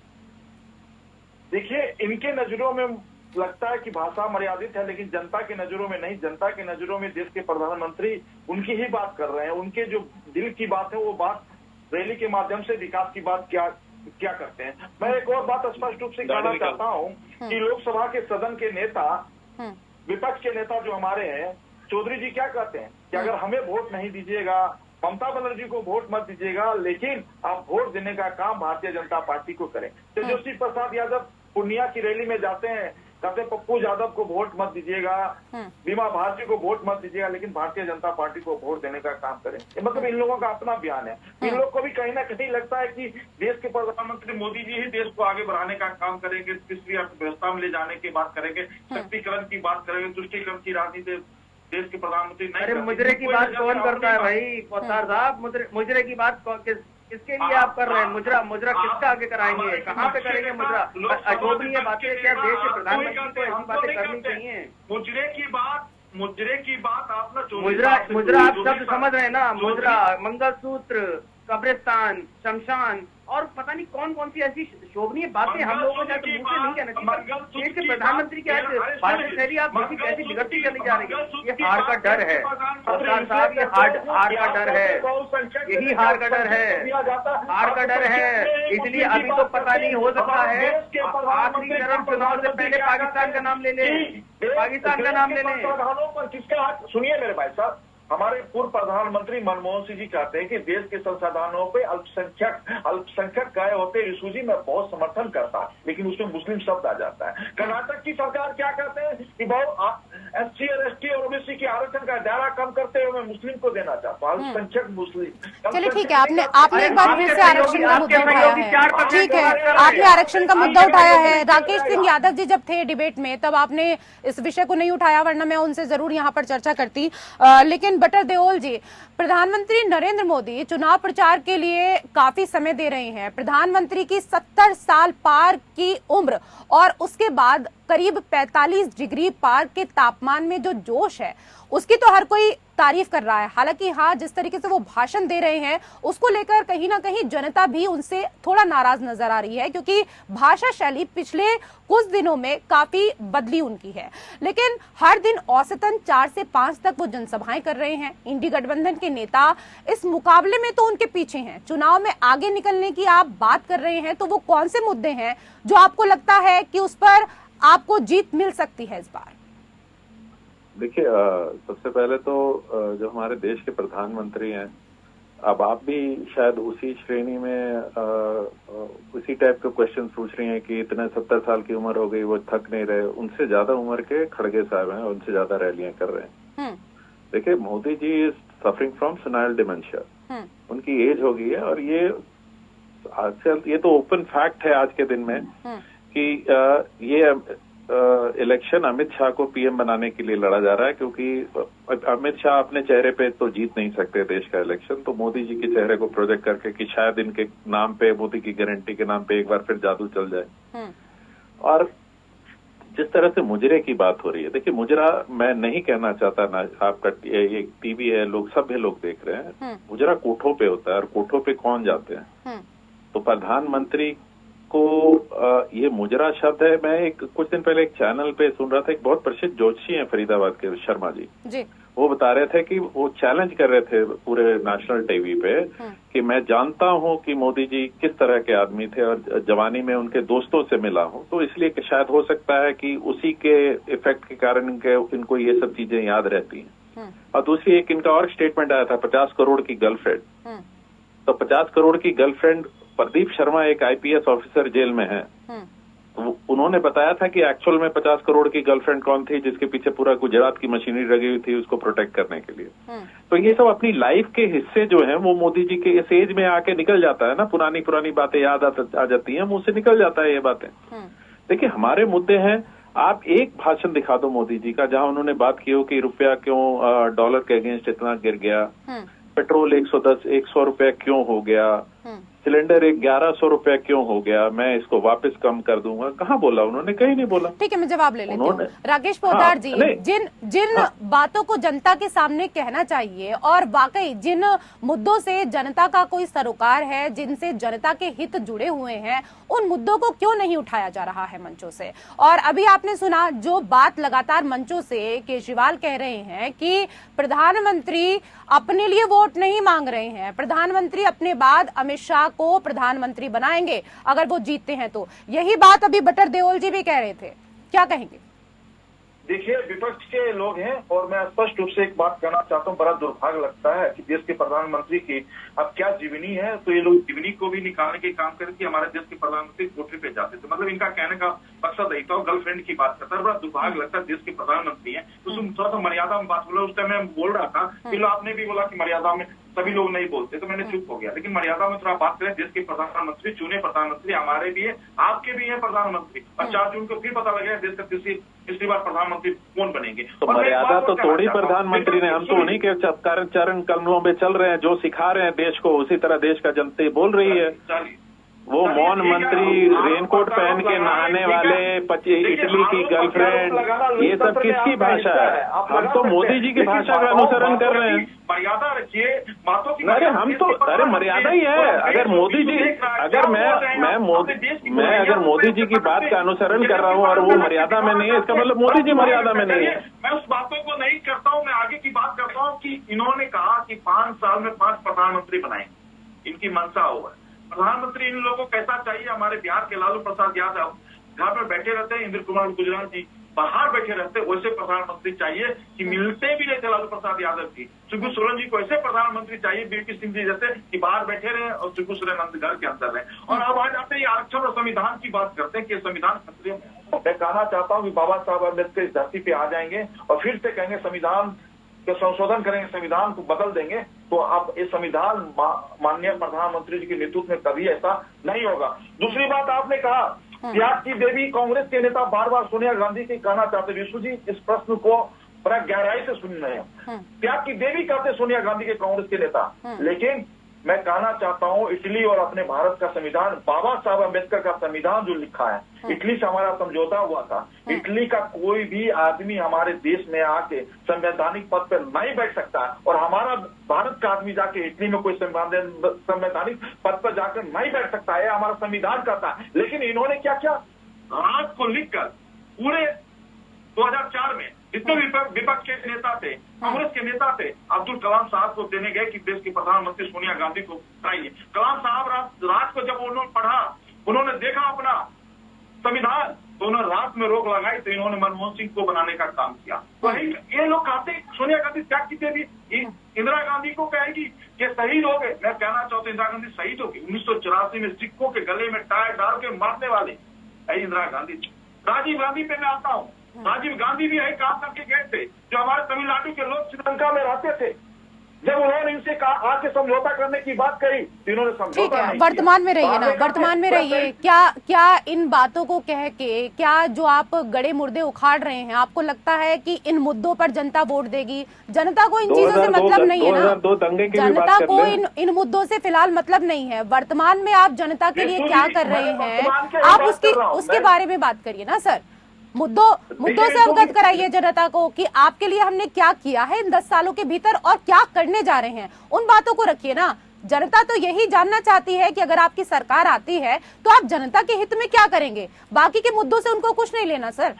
देखिए, इनके नजरों में लगता है कि भाषा मर्यादित है, लेकिन जनता की नजरों में नहीं। जनता की नजरों में देश के प्रधानमंत्री उनकी ही बात कर रहे हैं। उनके जो दिल की बात है वो बात रैली के माध्यम से विकास की बात क्या करते हैं। मैं एक और बात स्पष्ट रूप से कहना चाहता हूँ कि लोकसभा के सदन के नेता, विपक्ष के नेता जो हमारे हैं, चौधरी जी क्या कहते हैं कि अगर हमें वोट नहीं दीजिएगा, ममता बनर्जी को वोट मत दीजिएगा, लेकिन आप वोट देने का काम भारतीय जनता पार्टी को करें। तेजस्वी प्रसाद यादव पूर्णिया की रैली में जाते हैं, कहते पप्पू यादव को वोट मत दीजिएगा, बीमा भारती को वोट मत दीजिएगा, लेकिन भारतीय जनता पार्टी को वोट देने का काम करें। मतलब इन लोगों का अपना बयान है। इन लोग को भी कहीं ना कहीं लगता है कि देश के प्रधानमंत्री मोदी जी ही देश को आगे बढ़ाने का काम करेंगे, तीसरी अर्थव्यवस्था में ले जाने की बात करेंगे, शक्तिकरण की बात करेंगे, तुष्टीकरण की राजनीति देश के प्रधानमंत्री नहीं। अरे मुजरे की बात कौन करता है भाई पोद्दार साहब? मुजरे की बात किसके लिए आप कर रहे हैं? मुजरा किसका आगे कराएंगे? कहाँ पे करेंगे मुजरा? अशोभनीय बातें क्या देश के प्रधानमंत्री को ऐसी बातें करनी चाहिए? मुजरे की बात आप ना, मुजरा आप शब्द समझ रहे हैं ना? मुजरा, मंगलसूत्र, कब्रिस्तान, शमशान और पता नहीं कौन कौन सी ऐसी शोभनीय बातें हम लोगों को जाकर मुंह से नहीं कहना चाहिए। देश के प्रधानमंत्री की आज भाषा शैली आप देखिए कैसी बिगड़ती चली जा रही है। ये हार का डर है पोद्दार साहब, ये हार का डर है, यही हार का डर है, हार का डर है। इसलिए अभी तो पता नहीं, हो सकता है आखिरी चरण चुनाव से पहले पाकिस्तान का नाम ले लें, पाकिस्तान का नाम ले लें। किसका हाथ? सुनिए मेरे भाई साहब, हमारे पूर्व प्रधानमंत्री मनमोहन सिंह जी कहते हैं कि देश के संसाधनों पे अल्पसंख्यक गए होते यीशु जी, मैं बहुत समर्थन करता, लेकिन उसमें मुस्लिम शब्द आ जाता है। कर्नाटक की सरकार क्या कहते हैं कि बहुत SC और ST और OBC के आरक्षण का दायरा कम करते हुए मैं मुस्लिम को देना चाहता हूँ, अल्पसंख्यक मुस्लिम। चलिए ठीक है, आपने एक बार फिर से आरक्षण का मुद्दा उठाया है। ठीक है, आपने आरक्षण का मुद्दा उठाया है। राकेश सिंह यादव जी जब थे डिबेट में तब आपने इस विषय को नहीं उठाया, वरना मैं उनसे जरूर यहाँ पर चर्चा करती। लेकिन बटर देओल जी, प्रधानमंत्री नरेंद्र मोदी चुनाव प्रचार के लिए काफी समय दे रहे हैं। प्रधानमंत्री की 70 साल पार की उम्र और उसके बाद करीब 45 डिग्री पार के तापमान में जो जोश है उसकी तो हर कोई तारीफ कर रहा है। हालांकि हाँ, जिस तरीके से वो भाषण दे रहे हैं उसको लेकर कहीं ना कहीं जनता भी उनसे थोड़ा नाराज नजर आ रही है, क्योंकि भाषा शैली पिछले कुछ दिनों में काफी बदली उनकी है। लेकिन हर दिन औसतन 4 से 5 तक वो जनसभाएं कर रहे हैं। इंडी गठबंधन के नेता इस मुकाबले में तो उनके पीछे हैं। चुनाव में आगे निकलने की आप बात कर रहे हैं, तो वो कौन से मुद्दे हैं जो आपको लगता है कि उस पर आपको जीत मिल सकती है इस बार? देखिए, सबसे पहले तो जो हमारे देश के प्रधानमंत्री हैं, अब आप भी शायद उसी श्रेणी में उसी टाइप के क्वेश्चन पूछ रही हैं कि इतने 70 साल की उम्र हो गई, वो थक नहीं रहे। उनसे ज्यादा उम्र के खड़गे साहब हैं, उनसे ज्यादा रैलियां कर रहे हैं। देखिए, Modi ji is suffering from senile dementia, उनकी एज हो गई है, और ये तो ओपन फैक्ट है आज के दिन में कि ये इलेक्शन अमित शाह को पीएम बनाने के लिए लड़ा जा रहा है, क्योंकि अमित शाह अपने चेहरे पे तो जीत नहीं सकते देश का इलेक्शन, तो मोदी जी के चेहरे को प्रोजेक्ट करके कि शायद इनके नाम पे, मोदी की गारंटी के नाम पे एक बार फिर जादू चल जाए। और जिस तरह से मुजरे की बात हो रही है, देखिए मुजरा मैं नहीं कहना चाहता ना, आपका ये टीवी है, लोग सभ्य लोग देख रहे हैं, मुजरा कोठों पे होता है और कोठों पे कौन जाते हैं? तो प्रधानमंत्री को ये मुजरा शब्द है। मैं कुछ दिन पहले एक चैनल पे सुन रहा था, एक बहुत प्रसिद्ध ज्योतिषी हैं फरीदाबाद के, शर्मा जी, वो बता रहे थे कि वो चैलेंज कर रहे थे पूरे नेशनल टीवी पे कि मैं जानता हूं कि मोदी जी किस तरह के आदमी थे और जवानी में उनके दोस्तों से मिला हूं, तो इसलिए कि शायद हो सकता है कि उसी के इफेक्ट के कारण इनको ये सब चीजें याद रहती हैं। और दूसरी एक इनका और स्टेटमेंट आया था, 50 करोड़ की गर्लफ्रेंड। तो 50 करोड़ की गर्लफ्रेंड, प्रदीप शर्मा एक आईपीएस ऑफिसर जेल में है, तो उन्होंने बताया था कि एक्चुअल में 50 करोड़ की गर्लफ्रेंड कौन थी, जिसके पीछे पूरा गुजरात की मशीनरी लगी हुई थी उसको प्रोटेक्ट करने के लिए। तो ये सब अपनी लाइफ के हिस्से जो हैं वो मोदी जी के इस एज में आके निकल जाता है ना, पुरानी पुरानी बातें याद आ जाती हैं, मुंह से निकल जाता है ये बातें। देखिए हमारे मुद्दे हैं, आप एक भाषण दिखा दो मोदी जी का जहां उन्होंने बात की हो कि रुपया क्यों डॉलर के अगेंस्ट इतना गिर गया, पेट्रोल 100 रुपया क्यों हो गया, सिलेंडर 1100 रुपया क्यों हो गया, मैं इसको वापस कम कर दूंगा, कहाँ बोला उन्होंने? कहीं नहीं बोला। ठीक है, मैं जवाब ले लेती हूँ। राकेश पोद्दार जी, जिन बातों को जनता के सामने कहना चाहिए और वाकई जिन मुद्दों से जनता का कोई सरोकार है, जिनसे जनता के हित जुड़े हुए हैं, उन मुद्दों को क्यों नहीं उठाया जा रहा है मंचों से? और अभी आपने सुना जो बात लगातार मंचों से केजरीवाल कह रहे हैं कि प्रधानमंत्री अपने लिए वोट नहीं मांग रहे हैं, प्रधानमंत्री अपने बाद अमित शाह को प्रधानमंत्री बनाएंगे अगर वो जीतते हैं तो। यही बात अभी बटर देओल जी भी कह रहे थे, क्या कहेंगे? देखिए, विपक्ष के लोग हैं और मैं स्पष्ट रूप से एक बात कहना चाहता हूँ, बड़ा दुर्भाग्य लगता है कि देश के प्रधानमंत्री की अब क्या जीवनी है, तो ये लोग जीवनी को भी निकालने के काम करें कि हमारे देश के प्रधानमंत्री कोठे पे जाते थे, मतलब इनका कहने का मकसद यही था। गर्लफ्रेंड की बात करता है, बड़ा दुर्भाग्य लगता है, देश के प्रधानमंत्री है तो तुम थोड़ा सा मर्यादा में बात बोलो। उस टाइम मैं बोल रहा था कि आपने भी बोला कि मर्यादा में सभी लोग नहीं बोलते, तो मैंने चुप हो गया, लेकिन मर्यादा में थोड़ा बात करें। देश के प्रधानमंत्री, चुने प्रधानमंत्री हमारे भी है, आपके भी है प्रधानमंत्री, और 4 जून को फिर पता लगेगा देश का तीसरी बार प्रधानमंत्री कौन बनेंगे। तो मर्यादा तो तोड़ी प्रधानमंत्री ने, हम तो उन्हीं के चरण कदमों में चल रहे हैं, जो सिखा रहे हैं देश को उसी तरह देश का जनता बोल रही है। वो मौन मंत्री, रेनकोट पहन के नहाने वाले, इटली की गर्लफ्रेंड, ये सब किसकी भाषा है? हम तो मोदी जी की भाषा का अनुसरण कर रहे हैं। मर्यादा रखिए, बातों की। अरे हम तो, अरे मर्यादा ही है। अगर मोदी जी, अगर मैं अगर मोदी जी की बात का अनुसरण कर रहा हूँ और वो मर्यादा में नहीं है, इसका मतलब मोदी जी मर्यादा में नहीं है। मैं उस बातों को नहीं करता हूँ, मैं आगे की बात करता हूँ कि इन्होंने कहा कि 5 साल में 5 प्रधानमंत्री बनाएंगे, इनकी मंशा हुआ है। प्रधानमंत्री इन लोगों को कैसा चाहिए? हमारे बिहार के लालू प्रसाद यादव घर में बैठे रहते हैं, इंद्र कुमार गुजराल जी बाहर बैठे रहते, वैसे प्रधानमंत्री चाहिए कि मिलते भी रहते लालू प्रसाद यादव की। शिबू सोरेन जी को ऐसे प्रधानमंत्री चाहिए, बीपी सिंह जी जैसे, कि बाहर बैठे रहे और शिबू सोरेन घर के अंदर रहे। और अब आज आते ही आरक्षण और संविधान की बात करते हैं कि संविधान खतरे में। मैं कहना चाहता हूँ कि बाबा साहब अम्बेडकर इस धरती पे आ जाएंगे और फिर से कहेंगे संविधान के संशोधन करेंगे, संविधान को बदल देंगे, तो अब ये संविधान माननीय प्रधानमंत्री जी के नेतृत्व में कभी ऐसा नहीं होगा। दूसरी बात आपने कहा, त्याग की देवी कांग्रेस के नेता बार बार सोनिया गांधी की कहना चाहते। विशु जी इस प्रश्न को बड़ा गहराई से सुन रहे हैं। त्याग की देवी कहते सोनिया गांधी के कांग्रेस के नेता, लेकिन मैं कहना चाहता हूं इटली और अपने भारत का संविधान, बाबा साहब अम्बेडकर का संविधान जो लिखा है, इटली से हमारा समझौता हुआ था। इटली का कोई भी आदमी हमारे देश में आके संवैधानिक पद पर नहीं बैठ सकता, और हमारा भारत का आदमी जाके इटली में कोई संवैधानिक पद पर जाकर नहीं बैठ सकता है, हमारा संविधान कहता है। लेकिन इन्होंने क्या किया, राज को लिखकर पूरे 2004 में जितने विपक्ष के नेता थे, कांग्रेस के नेता थे, अब्दुल कलाम साहब को देने गए कि देश की प्रधानमंत्री सोनिया गांधी को चाहिए। कलाम साहब रात को जब उन्होंने पढ़ा, उन्होंने देखा अपना संविधान, तो उन्होंने रात में रोक लगाई, तो इन्होंने मनमोहन सिंह को बनाने का काम किया। तो ये लोग कहते सोनिया गांधी त्याग की देवी, इंदिरा गांधी को कहेगी कि शहीद हो गए। मैं कहना चाहता हूँ इंदिरा गांधी शहीद हो गई 1984 में, सिक्कों के गले में टायर डाल के मारने वाले इंदिरा गांधी। राजीव गांधी पे मैं आता हूँ, राजीव गांधी भी यही काम करके गए थे, जो हमारे तमिलनाडु के लोग श्रीलंका में रहते थे, जब उन्होंने इनसे कहा आके समझौता करने की बात कही, तो इन्होंने समझौता नहीं किया। वर्तमान में रहिए ना, वर्तमान में रहिए। क्या इन बातों को कह के, क्या जो आप गड़े मुर्दे उखाड़ रहे हैं, आपको लगता है कि इन मुद्दों पर जनता वोट देगी? जनता को इन चीजों से मतलब नहीं है ना, जनता को इन मुद्दों से फिलहाल मतलब नहीं है। वर्तमान में आप जनता के लिए क्या कर रहे हैं, आप उसके बारे में बात करिए ना सर। मुद्दों से अवगत कराइए जनता को कि आपके लिए हमने क्या किया है इन 10 सालों के भीतर और क्या करने जा रहे हैं, उन बातों को रखिए ना। जनता तो यही जानना चाहती है कि अगर आपकी सरकार आती है तो आप जनता के हित में क्या करेंगे, बाकी के मुद्दों से उनको कुछ नहीं लेना सर।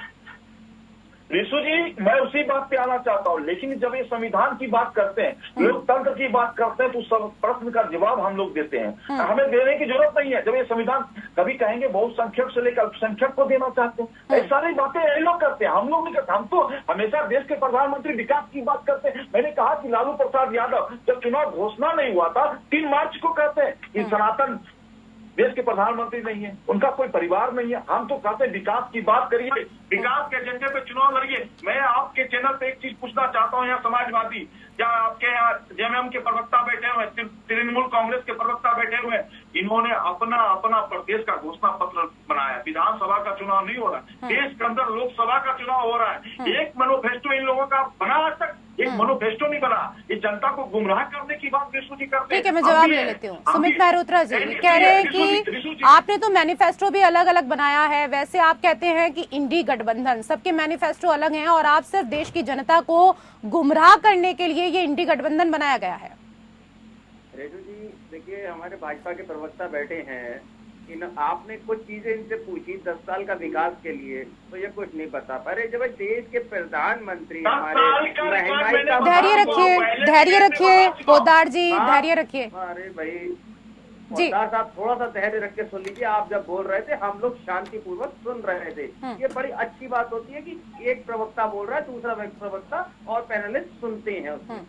रिशु जी, मैं उसी बात पे आना चाहता हूँ, लेकिन जब ये संविधान की बात करते हैं, लोकतंत्र की बात करते हैं, तो सब प्रश्न का जवाब हम लोग देते हैं। हमें देने की जरूरत नहीं है। जब ये संविधान कभी कहेंगे बहुसंख्यक से लेकर अल्पसंख्यक को देना चाहते हैं, ये सारी बातें ये लोग करते हैं, हम लोग नहीं करते। हम तो हमेशा देश के प्रधानमंत्री विकास की बात करते हैं। मैंने कहा कि लालू प्रसाद यादव जब चुनाव घोषणा नहीं हुआ था 3 मार्च को कहते हैं कि सनातन देश के प्रधानमंत्री नहीं है, उनका कोई परिवार नहीं है। हम तो कहते हैं विकास की बात करिए, विकास के एजेंडे पे चुनाव लड़िए। मैं आपके चैनल पे एक चीज पूछना चाहता हूँ, यहाँ समाजवादी या आपके यहाँ जेएमएम के प्रवक्ता बैठे हुए, तृणमूल कांग्रेस के प्रवक्ता बैठे हुए, इन्होंने अपना अपना प्रदेश का घोषणा पत्र बनाया। विधानसभा का चुनाव नहीं हो रहा है, देश के अंदर लोकसभा का चुनाव हो रहा है। एक मैनिफेस्टो इन लोगों का बना, आज तक एक मैनिफेस्टो नहीं बना। ये जनता को गुमराह करने की बात विष्णु जी करते हैं। ठीक है, मैं जवाब ले लेती हूँ। सुमित मेहरोत्रा जी कह रहे हैं कि आपने तो मैनिफेस्टो भी अलग अलग बनाया है, वैसे आप कहते हैं कि इंडी गठबंधन सबके मैनिफेस्टो अलग हैं और आप सिर्फ देश की जनता को गुमराह करने के लिए ये इंडी गठबंधन बनाया गया है। रेजू जी देखिए, हमारे भाजपा के प्रवक्ता बैठे हैं, आपने कुछ चीजें इनसे पूछी 10 साल का विकास के लिए, तो ये कुछ नहीं बता पा रहे। जब देश के प्रधानमंत्री हमारे धैर्य रखिए पोद्दार जी, धैर्य रखिए। अरे भाई पोद्दार साहब, थोड़ा सा धैर्य रख के सुन लीजिए। आप जब बोल रहे थे हम लोग शांतिपूर्वक सुन रहे थे। ये बड़ी अच्छी बात होती है कि एक प्रवक्ता बोल रहा है, दूसरा प्रवक्ता और पैनलिस्ट सुनते हैं उसमें।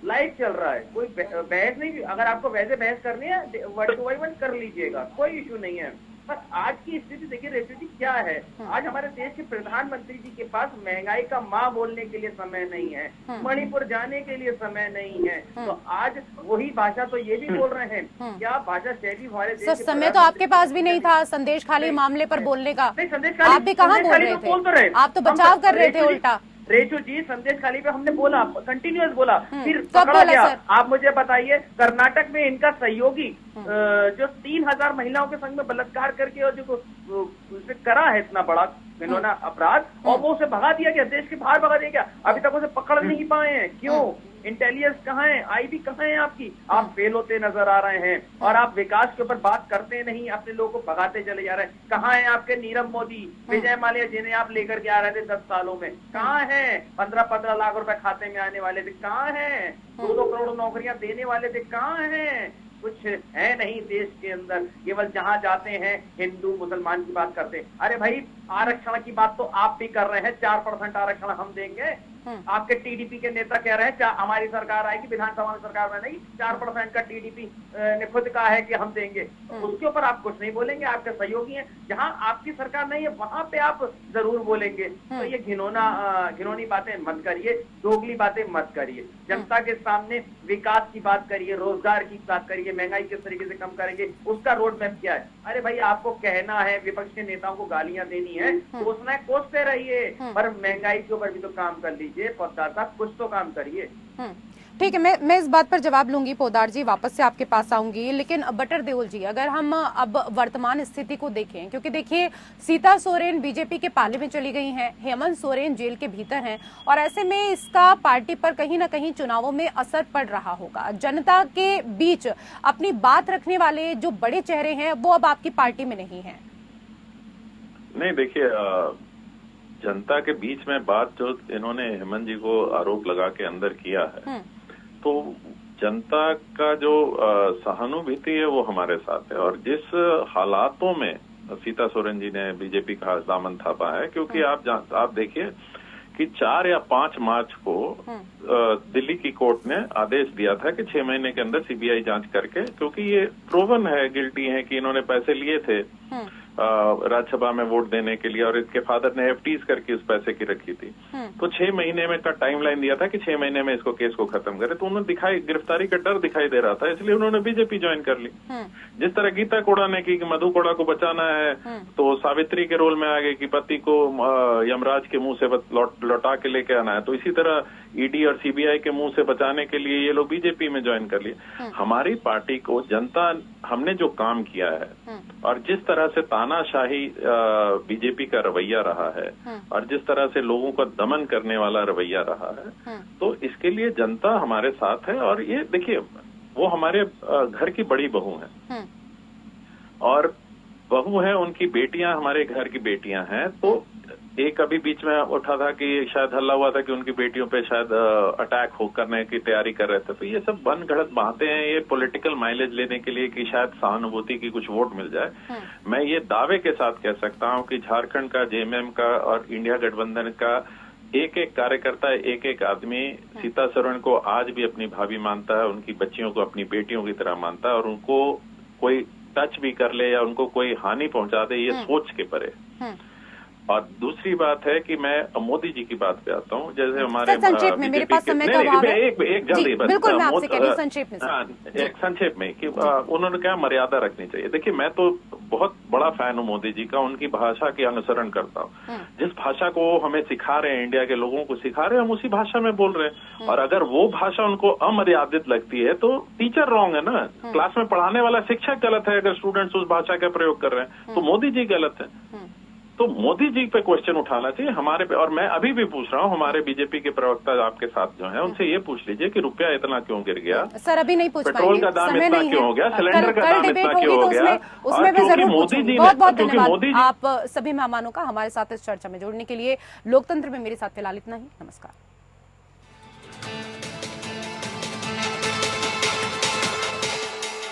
लाइव चल रहा है, कोई बहस नहीं। अगर आपको वैसे बहस करनी है वर्ड टू वर्ड कर लीजिएगा, कोई इशू नहीं है। पर आज की स्थिति देखिए रेजू जी क्या है। आज हमारे देश के प्रधानमंत्री जी के पास महंगाई का माँ बोलने के लिए समय नहीं है, मणिपुर जाने के लिए समय नहीं है। तो आज वही भाषा तो ये भी बोल रहे हैं, क्या भाषा शैली हमारे देश समय तो आपके पास भी नहीं था संदेश खाली मामले पर बोलने का। आप भी कहाँ बोल रहे थे, आप तो बचाव कर रहे थे उल्टा। रेजू जी, संदेश खाली पे हमने बोला, कंटिन्यूअस बोला, फिर पकड़ा गया। आप मुझे बताइए, कर्नाटक में इनका सहयोगी जो 3000 महिलाओं के संग में बलात्कार करके और जो उसे करा है इतना बड़ा इन्होंने अपराध, और वो उसे भगा दिया गया, देश के बाहर भगा दिया गया। अभी तक उसे पकड़ नहीं पाए हैं। क्यों? इंटेलिजेंस कहाँ है, आईबी कहाँ है आपकी? आप फेल होते नजर आ रहे हैं और आप विकास के ऊपर बात करते नहीं, अपने लोगों को भगाते चले जा रहे हैं। कहाँ है आपके नीरव मोदी, विजय माल्या जिन्हें आप लेकर के आ रहे थे 10 सालों में? कहाँ है? 15-15 लाख रुपए खाते में आने वाले थे, कहाँ है? 2-2 करोड़ नौकरियां देने वाले थे, कहाँ है? कुछ है नहीं देश के अंदर। केवल जहां जाते हैं हिंदू मुसलमान की बात करते हैं। अरे भाई, आरक्षण की बात तो आप भी कर रहे हैं, 4% आरक्षण हम देंगे। आपके टीडीपी के नेता कह रहे हैं हमारी सरकार आएगी, विधानसभा में सरकार में नहीं, 4% का टीडीपी ने खुद कहा है कि हम देंगे। उसके ऊपर आप कुछ नहीं बोलेंगे, आपके सहयोगी हैं। जहां आपकी सरकार नहीं है वहां पे आप जरूर बोलेंगे। तो ये घिनौनी बातें मत करिए, दोगली बातें मत करिए। जनता के सामने विकास की बात करिए, रोजगार की बात करिए, महंगाई किस तरीके से कम करेंगे, उसका रोड मैप क्या है। अरे भाई, आपको कहना है, विपक्ष के नेताओं को गालियां देनी है, सोचना है, कोसते रहिए, पर महंगाई के ऊपर भी तो काम कर लीजिए। पोद्दार साहब, कुछ तो काम करिए। ठीक है, मैं इस बात पर जवाब लूंगी पोद्दार जी, वापस से आपके पास आऊंगी। लेकिन बटर देओल जी, अगर हम अब वर्तमान स्थिति को देखें, क्योंकि देखिए सीता सोरेन बीजेपी के पाले में चली गई हैं, हेमंत सोरेन जेल के भीतर हैं, और ऐसे में इसका पार्टी पर कहीं ना कहीं चुनावों में असर पड़ रहा होगा। जनता के बीच अपनी बात रखने वाले जो बड़े चेहरे हैं वो अब आपकी पार्टी में नहीं है। नहीं, देखिए, जनता के बीच में बात जो इन्होंने हेमंत जी को आरोप लगा के अंदर किया है, तो जनता का जो सहानुभूति है वो हमारे साथ है। और जिस हालातों में सीता सोरेन जी ने बीजेपी का दामन थापा है, क्योंकि आप देखिए कि 4 या 5 मार्च को दिल्ली की कोर्ट ने आदेश दिया था कि 6 महीने के अंदर सीबीआई जांच करके, क्योंकि ये प्रूवन है, गिल्टी है कि इन्होंने पैसे लिए थे राज्यसभा में वोट देने के लिए, और इसके फादर ने एफडीज करके उस पैसे की रखी थी। तो 6 महीने में का टाइमलाइन दिया था कि 6 महीने में इसको केस को खत्म करे। तो उन्होंने गिरफ्तारी का डर दिखाई दे रहा था, इसलिए उन्होंने बीजेपी ज्वाइन कर ली। जिस तरह गीता कोड़ा ने की कि मधु कोड़ा को बचाना है, तो सावित्री के रोल में आ गए कि पति को यमराज के मुंह से लौटा के लेके आना है। तो इसी तरह ईडी और सीबीआई के मुंह से बचाने के लिए ये लोग बीजेपी में ज्वाइन कर लिए। हमारी पार्टी को जनता, हमने जो काम किया है और जिस तरह से ताना तानाशाही बीजेपी का रवैया रहा है और जिस तरह से लोगों का दमन करने वाला रवैया रहा है, तो इसके लिए जनता हमारे साथ है। और ये देखिए, वो हमारे घर की बड़ी बहू है और बहू है, उनकी बेटियां हमारे घर की बेटियां हैं। तो एक अभी बीच में उठा था कि शायद हल्ला हुआ था कि उनकी बेटियों पे शायद अटैक हो करने की तैयारी कर रहे थे। तो ये सब बनगढ़ंत बातें हैं, ये पॉलिटिकल माइलेज लेने के लिए कि शायद सहानुभूति की कुछ वोट मिल जाए। मैं ये दावे के साथ कह सकता हूं कि झारखंड का, जेएमएम का और इंडिया गठबंधन का एक एक कार्यकर्ता, एक एक आदमी सीता सोरेन को आज भी अपनी भाभी मानता है, उनकी बच्चियों को अपनी बेटियों की तरह मानता है और उनको कोई टच भी कर ले या उनको कोई हानि पहुंचा दे, ये सोच के परे। और दूसरी बात है कि मैं मोदी जी की बात पे आता हूँ। जैसे हमारे संक्षेप में, मेरे पास समय का अभाव है। एक जल्दी बस, बिल्कुल मैं आपसे कह रही हूं संक्षेप में। एक संक्षेप में कि उन्होंने क्या मर्यादा रखनी चाहिए। देखिए, मैं तो बहुत बड़ा फैन हूँ मोदी जी का, उनकी भाषा के अनुसरण करता हूँ। जिस भाषा को हमें सिखा रहे हैं, इंडिया के लोगों को सिखा रहे हैं, हम उसी भाषा में बोल रहे हैं। और अगर वो भाषा उनको अमर्यादित लगती है तो टीचर रॉन्ग है ना, क्लास में पढ़ाने वाला शिक्षक गलत है अगर स्टूडेंट्स उस भाषा का प्रयोग कर रहे हैं, तो मोदी जी गलत है। तो मोदी जी पे क्वेश्चन उठाना चाहिए हमारे पे। और मैं अभी भी पूछ रहा हूँ, हमारे बीजेपी के प्रवक्ता आपके साथ जो हैं, उनसे ये पूछ लीजिए कि रुपया इतना क्यों गिर गया, सर अभी नहीं पूछ पाएंगे, पेट्रोल का दाम इतना क्यों हो गया, सिलेंडर का दाम इतना क्यों हो गया। उसमें भी जरूर मोदी जी, बहुत बहुत धन्यवाद आप सभी मेहमानों का हमारे साथ इस चर्चा में जुड़ने के लिए। लोकतंत्र में मेरे साथ फिलहाल इतना ही। नमस्कार।